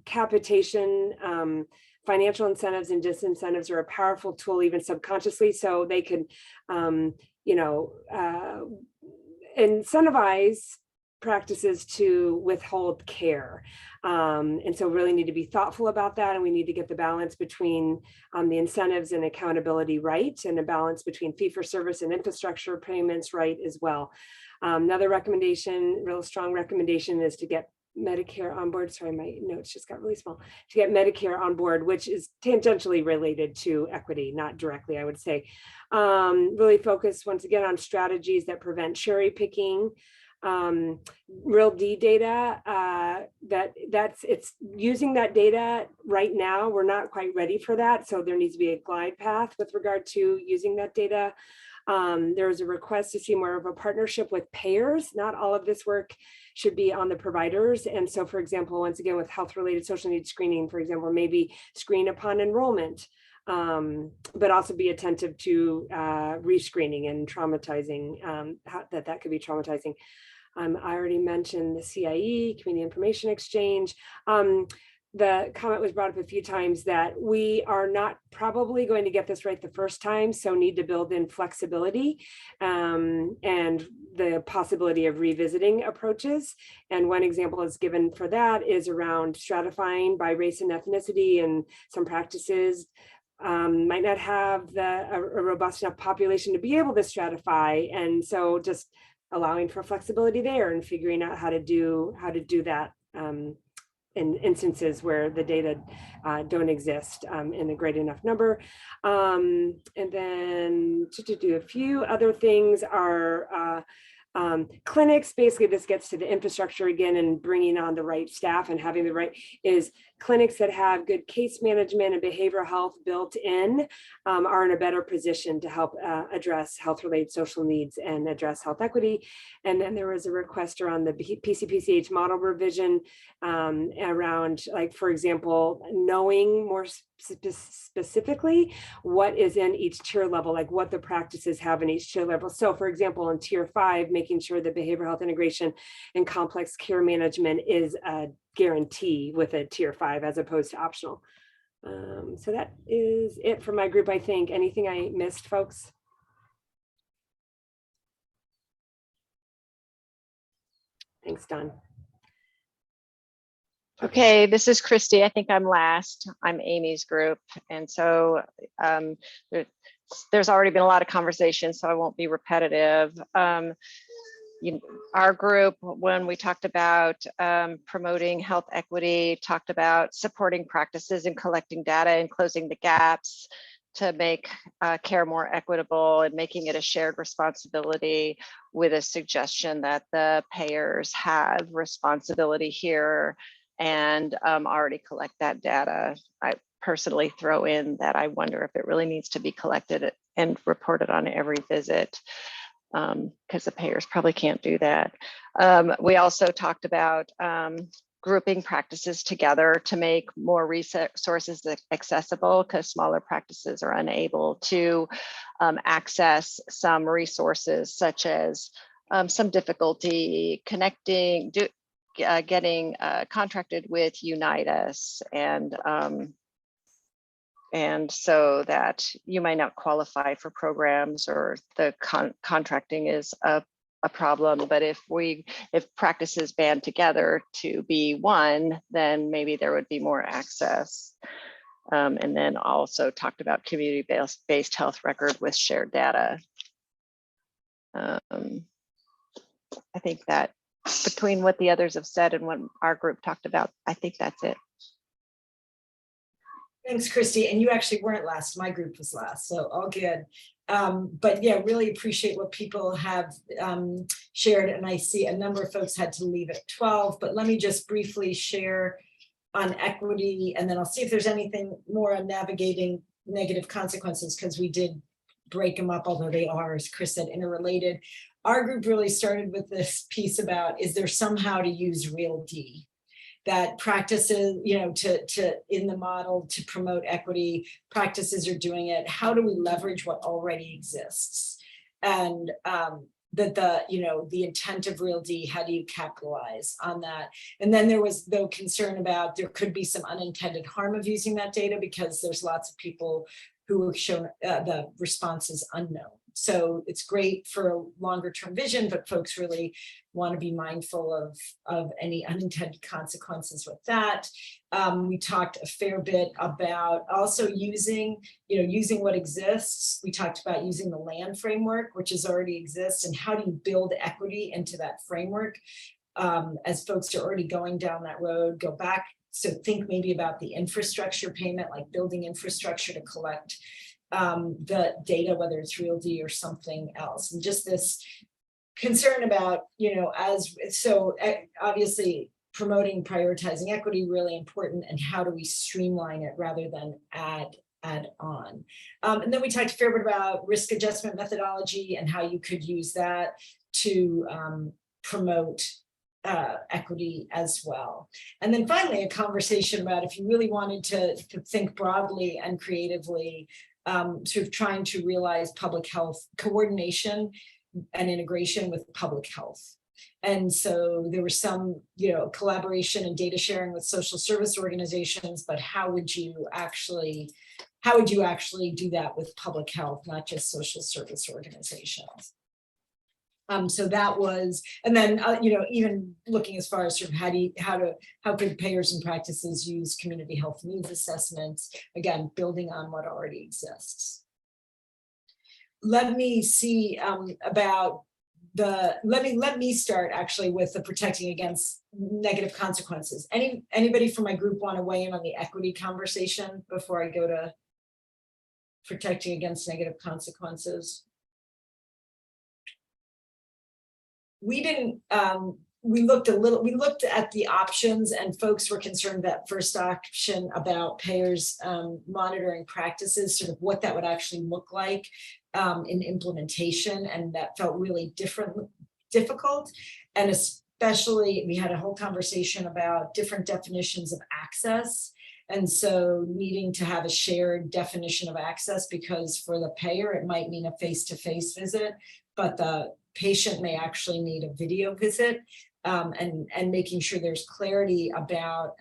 capitation. Financial incentives and disincentives are a powerful tool, even subconsciously, so they can, you know, incentivize practices to withhold care. And so really need to be thoughtful about that. And we need to get the balance between the incentives and accountability right, and a balance between fee for service and infrastructure payments right as well. Another recommendation, real strong recommendation, is to get Medicare on board. Sorry, my notes just got really small. To get Medicare on board, which is tangentially related to equity, not directly, I would say. Really focus once again on strategies that prevent cherry picking. Real D data, it's using that data right now. We're not quite ready for that. So there needs to be a glide path with regard to using that data. There's a request to see more of a partnership with payers. Not all of this work should be on the providers. And so, for example, once again, with health-related social needs screening, for example, maybe screen upon enrollment, but also be attentive to rescreening and traumatizing, that could be traumatizing. I already mentioned the CIE, Community Information Exchange. The comment was brought up a few times that we are not probably going to get this right the first time, so need to build in flexibility and the possibility of revisiting approaches. And one example is given for that is around stratifying by race and ethnicity, and some practices might not have a robust enough population to be able to stratify. And so just allowing for flexibility there and figuring out how to do that in instances where the data don't exist in a great enough number. And then to do a few other things are clinics. Basically, this gets to the infrastructure again, and bringing on the right staff and having the right, is clinics that have good case management and behavioral health built in are in a better position to help address health-related social needs and address health equity. And then there was a request around the PCPCH model revision around, like, for example, knowing more specifically what is in each tier level, like what the practices have in each tier level. So for example, in tier 5, making sure that behavioral health integration and complex care management is a guarantee with a tier 5 as opposed to optional. So that is it for my group, I think. Anything I missed, folks? Thanks, Don. Okay, this is Christy. I think I'm last. I'm Amy's group. And so there's already been a lot of conversation, so I won't be repetitive. Our group, when we talked about promoting health equity, talked about supporting practices and collecting data and closing the gaps to make care more equitable and making it a shared responsibility, with a suggestion that the payers have responsibility here and already collect that data. I personally throw in that I wonder if it really needs to be collected and reported on every visit, because the payers probably can't do that. We also talked about grouping practices together to make more resources accessible, because smaller practices are unable to access some resources, such as some difficulty connecting, getting contracted with Unitas, and so that you might not qualify for programs, or the contracting is a problem. But if practices band together to be one, then maybe there would be more access. And then also talked about community-based health record with shared data. I think that between what the others have said and what our group talked about, I think that's it. Thanks, Christy. And you actually weren't last. My group was last, so all good. But yeah, really appreciate what people have shared. And I see a number of folks had to leave at 12, but let me just briefly share on equity, and then I'll see if there's anything more on navigating negative consequences, because we did break them up, although they are, as Chris said, interrelated. Our group really started with this piece about, is there somehow to use real D? That practices, you know, to in the model to promote equity, practices are doing it. How do we leverage what already exists? And that the, you know, the intent of Real D, how do you capitalize on that? And then there was though concern about there could be some unintended harm of using that data, because there's lots of people who have shown the response is unknown. So it's great for a longer term vision, but folks really want to be mindful of any unintended consequences with that. We talked a fair bit about also using, you know, using what exists. We talked about using the land framework, which is already exists, and how do you build equity into that framework? As folks are already going down that road, go back. So think maybe about the infrastructure payment, like building infrastructure to collect the data, whether it's Real D or something else. And just this concern about, you know, obviously promoting, prioritizing equity, really important, and how do we streamline it rather than add on. And then we talked a fair bit about risk adjustment methodology and how you could use that to promote equity as well. And then finally, a conversation about if you really wanted to think broadly and creatively, sort of trying to realize public health coordination and integration with public health. And so there was some, you know, collaboration and data sharing with social service organizations, but how would you actually do that with public health, not just social service organizations? So that was, and then, you know, even looking as far as sort of how could payers and practices use community health needs assessments, again, building on what already exists. Let me see about let me start actually with the protecting against negative consequences. Anybody from my group want to weigh in on the equity conversation before I go to protecting against negative consequences? We didn't, we looked at the options, and folks were concerned that first option about payers monitoring practices, sort of what that would actually look like in implementation, and that felt really difficult. And especially, we had a whole conversation about different definitions of access. And so needing to have a shared definition of access, because for the payer, it might mean a face-to-face visit, but the patient may actually need a video visit, and making sure there's clarity about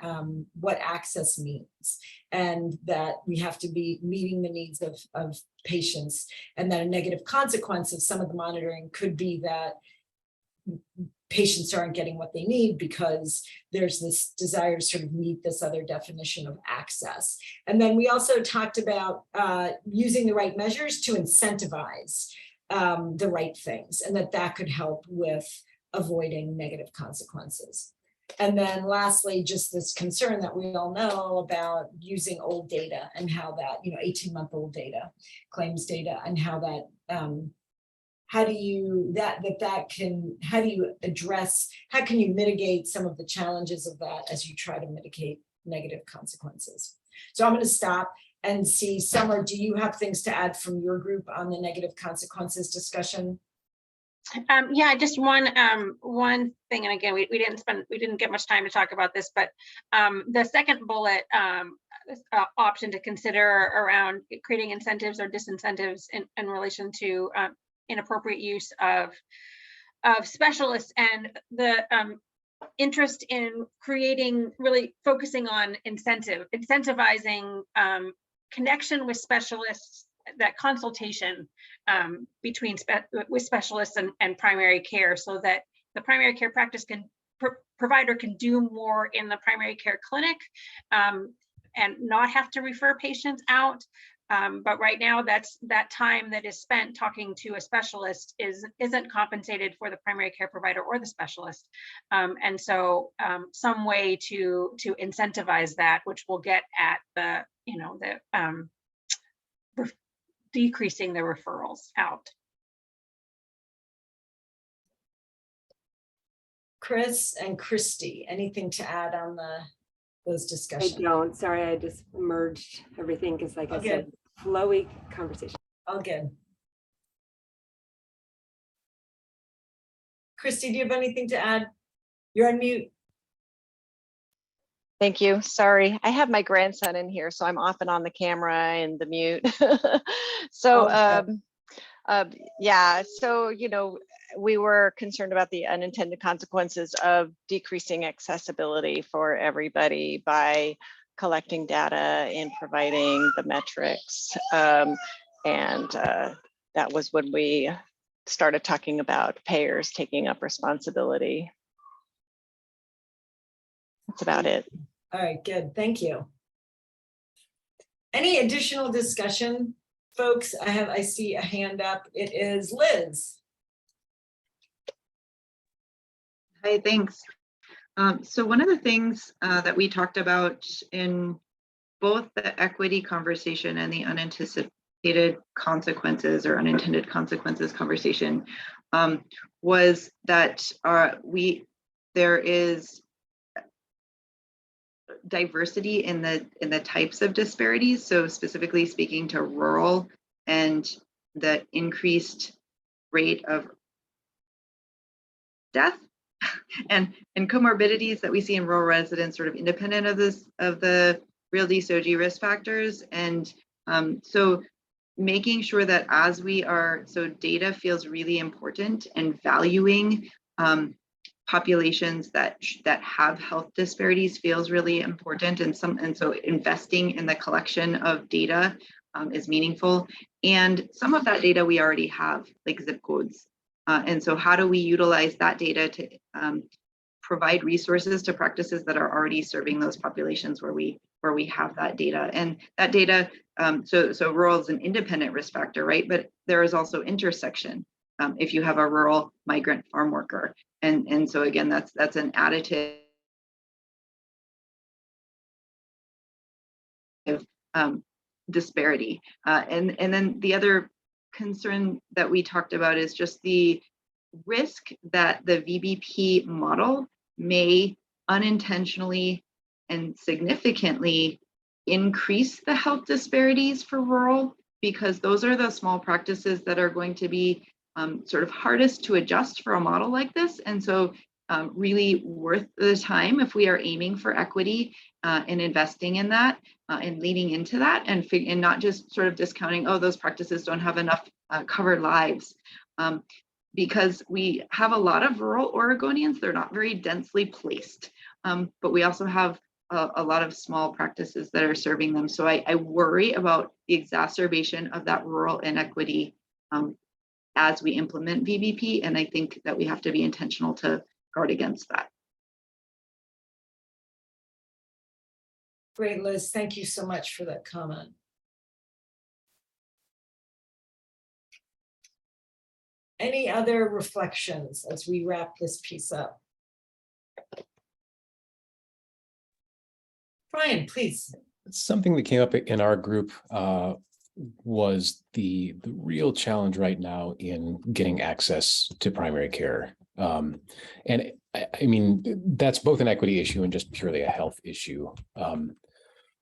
what access means, and that we have to be meeting the needs of patients, and that a negative consequence of some of the monitoring could be that patients aren't getting what they need because there's this desire to sort of meet this other definition of access. And then we also talked about using the right measures to incentivize the right things, and that could help with avoiding negative consequences. And then lastly, just this concern that we all know about using old data, and how that, you know, 18-month-old data, claims data, and how that, how do you mitigate some of the challenges of that as you try to mitigate negative consequences? So I'm going to stop and see, Summer, do you have things to add from your group on the negative consequences discussion? Yeah, just one thing, and again, we didn't get much time to talk about this, but the second bullet option to consider around creating incentives or disincentives in relation to inappropriate use of specialists, and the interest in creating, really focusing on incentivizing connection with specialists, that consultation between with specialists and primary care, so that the primary care practice provider can do more in the primary care clinic and not have to refer patients out. But right now, that time that is spent talking to a specialist isn't compensated for the primary care provider or the specialist. And so some way to incentivize that, which will get at the, you know, decreasing the referrals out. Chris and Christy, anything to add on those I discussions? don't, sorry, I just merged everything because like I Okay. said, flowy conversation. All good. Christy, do you have anything to add? You're on mute. Thank you. Sorry, I have my grandson in here, so I'm off and on the camera and the mute. So, Okay. yeah, so, we were concerned about the unintended consequences of decreasing accessibility for everybody by collecting data and providing the metrics. And that was when we started talking about payers taking up responsibility. That's about it. All right, good. Thank you. Any additional discussion, folks? I see a hand up. It is Liz. Hi, thanks. So one of the things that we talked about in both the equity conversation and the unanticipated consequences or unintended consequences conversation was that there is diversity in the types of disparities. So specifically speaking to rural and the increased rate of death and comorbidities that we see in rural residents, sort of independent of the real DSOG risk factors. And so making sure that as so data feels really important, and valuing populations that have health disparities feels really important, and so investing in the collection of data is meaningful. And some of that data we already have, like zip codes. And so how do we utilize that data to provide resources to practices that are already serving those populations where we have that data? And that data, so rural is an independent risk factor, right? But there is also intersection. If you have a rural migrant farm worker, and so again, that's an additive disparity. And then the other concern that we talked about is just the risk that the VBP model may unintentionally and significantly increase the health disparities for rural, because those are the small practices that are going to be sort of hardest to adjust for a model like this. And so really worth the time if we are aiming for equity and investing in that and leaning into that, and not just sort of discounting, oh, those practices don't have enough covered lives. Because we have a lot of rural Oregonians, they're not very densely placed, but we also have a lot of small practices that are serving them. So I worry about the exacerbation of that rural inequity as we implement VBP, and I think that we have to be intentional to guard against that. Great, Liz. Thank you so much for that comment. Any other reflections as we wrap this piece up? Brian, please. Something that came up in our group was the real challenge right now in getting access to primary care. And I mean, that's both an equity issue and just purely a health issue.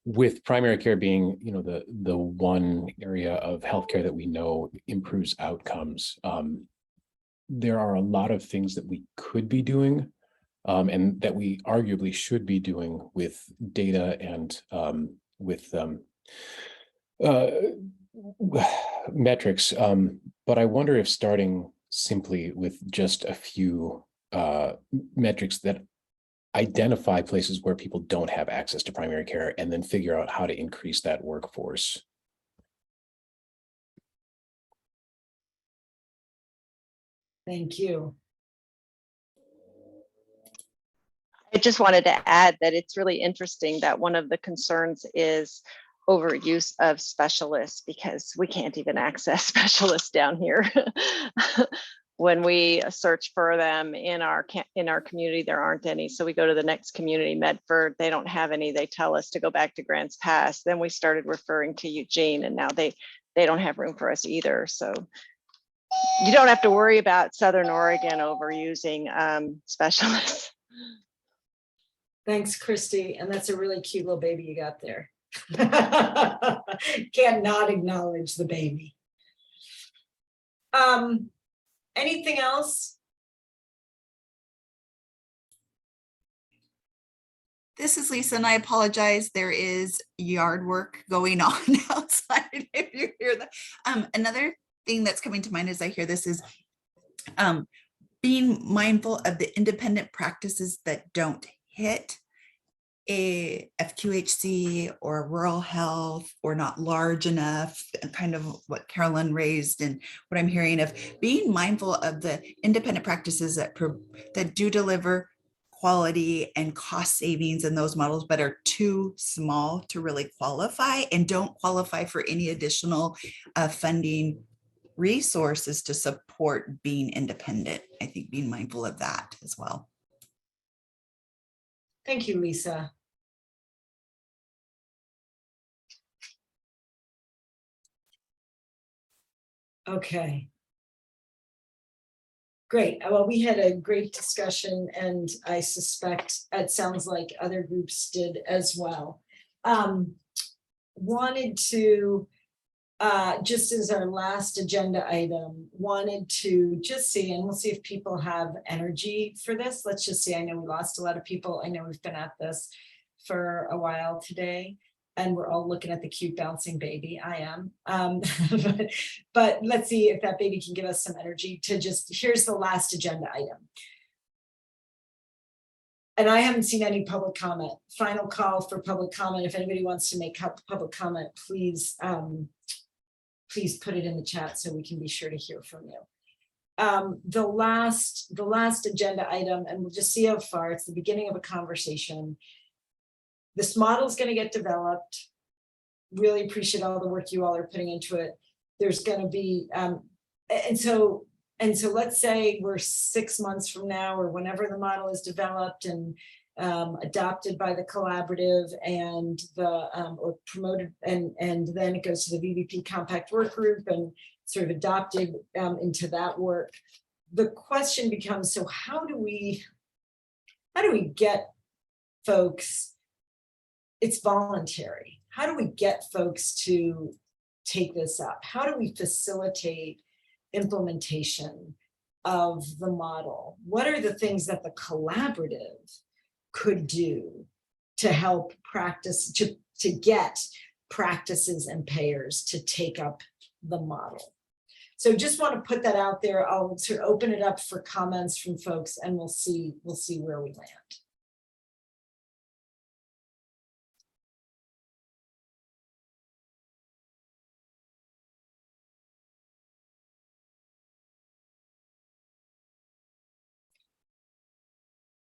With primary care being, the one area of healthcare that we know improves outcomes. There are a lot of things that we could be doing and that we arguably should be doing with data and with metrics. But I wonder if starting simply with just a few metrics that identify places where people don't have access to primary care, and then figure out how to increase that workforce. Thank you. I just wanted to add that it's really interesting that one of the concerns is overuse of specialists, because we can't even access specialists down here. When we search for them in our community, there aren't any. So we go to the next community, Medford, they don't have any. They tell us to go back to Grants Pass. Then we started referring to Eugene, and now they they don't have room for us either. So you don't have to worry about Southern Oregon overusing specialists. Thanks, Christy. And that's a really cute little baby you got there. Can't not acknowledge the baby. Anything else? This is Lisa, and I apologize. There is yard work going on outside. If you hear that, another thing that's coming to mind as I hear this is being mindful of the independent practices that don't hit a FQHC or rural health or not large enough, kind of what Carolyn raised and what I'm hearing of being mindful of the independent practices that do deliver quality and cost savings in those models, but are too small to really qualify and don't qualify for any additional funding resources to support being independent. I think being mindful of that as well. Thank you, Lisa. Okay. Great. Well, we had a great discussion, and I suspect it sounds like other groups did as well. Wanted to, just as our last agenda item, wanted to just see, and we'll see if people have energy for this. Let's just see. I know we lost a lot of people. I know we've been at this for a while today, and we're all looking at the cute bouncing baby. I am. But let's see if that baby can give us some energy to just, here's the last agenda item. And I haven't seen any public comment. Final call for public comment. If anybody wants to make public comment, please, please put it in the chat so we can be sure to hear from you. The last agenda item, and we'll just see how far, it's the beginning of a conversation. This model is going to get developed. Really appreciate all the work you all are putting into it. There's going to be, and so let's say we're 6 months from now, or whenever the model is developed and adopted by the collaborative and or promoted, and then it goes to the VVP compact work group and sort of adopted into that work. The question becomes, so how do we get folks? It's voluntary. How do we get folks to take this up? How do we facilitate implementation of the model? What are the things that the collaborative could do to help practice, to get practices and payers to take up the model? So just want to put that out there. I'll sort of open it up for comments from folks, and we'll see where we land.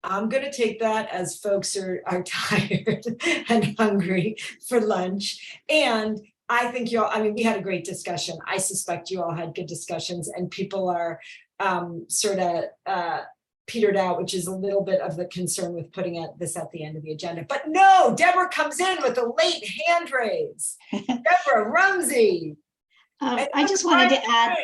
I'm going to take that as folks are tired and hungry for lunch. And I think you all, I mean, we had a great discussion. I suspect you all had good discussions, and people are sort of petered out, which is a little bit of the concern with putting this at the end of the agenda. But no, Deborah comes in with a late hand raise. Deborah Rumsey. I just wanted to add,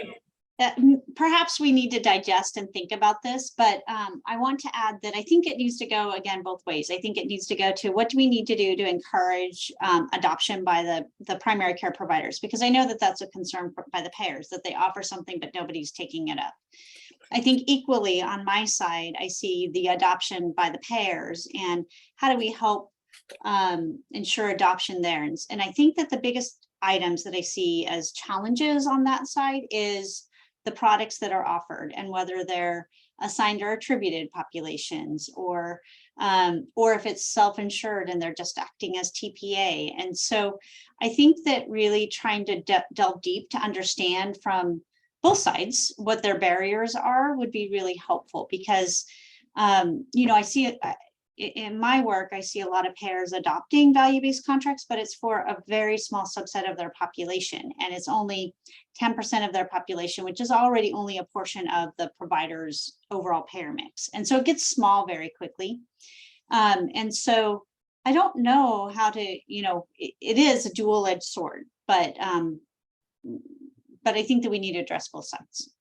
perhaps we need to digest and think about this, but I want to add that I think it needs to go, again, both ways. I think it needs to go to what do we need to do to encourage adoption by the primary care providers, because I know that that's a concern by the payers, that they offer something but nobody's taking it up. I think equally on my side, I see the adoption by the payers and how do we help ensure adoption there. And I think that the biggest items that I see as challenges on that side is the products that are offered and whether they're assigned or attributed populations, or if it's self-insured and they're just acting as TPA. And so I think that really trying to delve deep to understand from both sides what their barriers are would be really helpful, because you know, I see it in my work, I see a lot of payers adopting value-based contracts, but it's for a very small subset of their population. And it's only 10% of their population, which is already only a portion of the provider's overall payer mix. And so it gets small very quickly. And so I don't know how to, you know, it is a dual-edged sword, but but I think that we need to address both sides.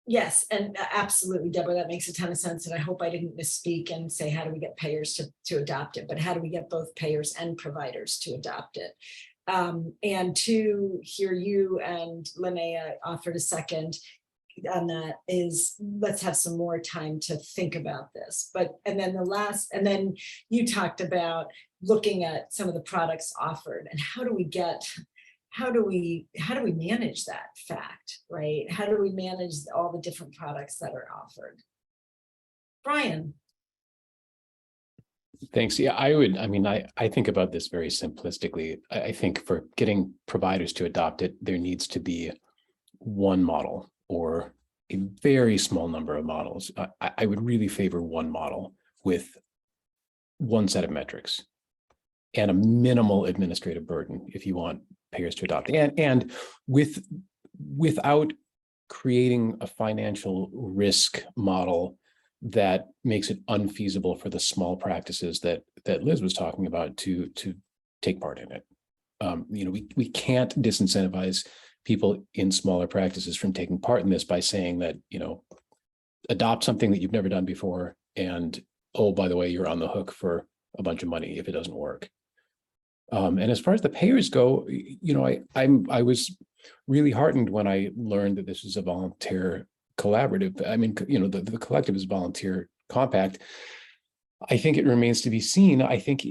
Yes, and absolutely, Deborah, that makes a ton of sense. And I hope I didn't misspeak and say, how do we get payers to adopt it? But how do we get both payers and providers to adopt it? And to hear you and Linnea offered a second on that is, let's have some more time to think about this. And then you talked about looking at some of the products offered and how do we manage that fact, right? How do we manage all the different products that are offered? Brian. Thanks. Yeah, I think about this very simplistically. I think for getting providers to adopt it, there needs to be one model or a very small number of models. I would really favor one model with one set of metrics and a minimal administrative burden if you want payers to adopt it. And without creating a financial risk model that makes it unfeasible for the small practices that Liz was talking about to take part in it. We can't disincentivize people in smaller practices from taking part in this by saying that, adopt something that you've never done before, and oh, by the way, you're on the hook for a bunch of money if it doesn't work. And as far as the payers go, I was really heartened when I learned that this is a volunteer collaborative. I mean, the collective is volunteer compact. I think it remains to be seen. I think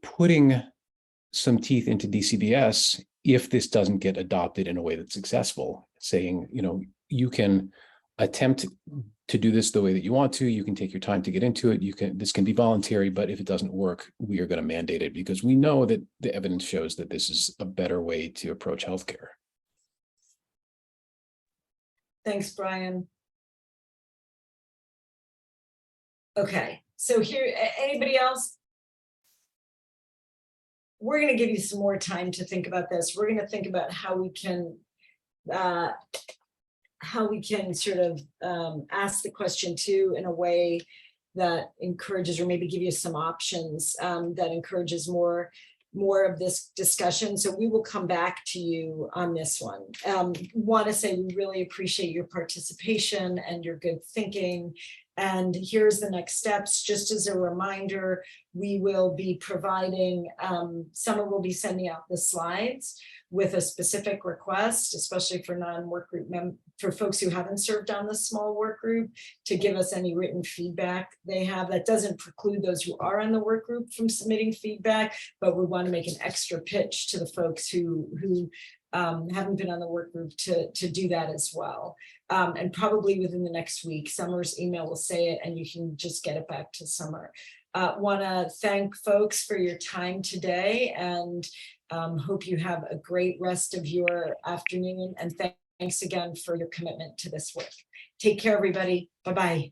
putting some teeth into DCBS, if this doesn't get adopted in a way that's successful, saying, you can attempt to do this the way that you want to, you can take your time to get into it, this can be voluntary, but if it doesn't work, we are going to mandate it because we know that the evidence shows that this is a better way to approach healthcare. Thanks, Brian. Okay, so here, anybody else? We're going to give you some more time to think about this. We're going to think about how we can sort of ask the question too in a way that encourages, or maybe give you some options that encourages more of this discussion. So we will come back to you on this one. Want to say we really appreciate your participation and your good thinking. And here's the next steps. Just as a reminder, we will be providing, Summer will be sending out the slides with a specific request, especially for non-work group for folks who haven't served on the small work group, to give us any written feedback they have. That doesn't preclude those who are on the work group from submitting feedback, but we want to make an extra pitch to the folks who haven't been on the work group to do that as well. And probably within the next week, Summer's email will say it and you can just get it back to Summer. Want to thank folks for your time today and hope you have a great rest of your afternoon, and thanks again for your commitment to this work. Take care, everybody. Bye-bye.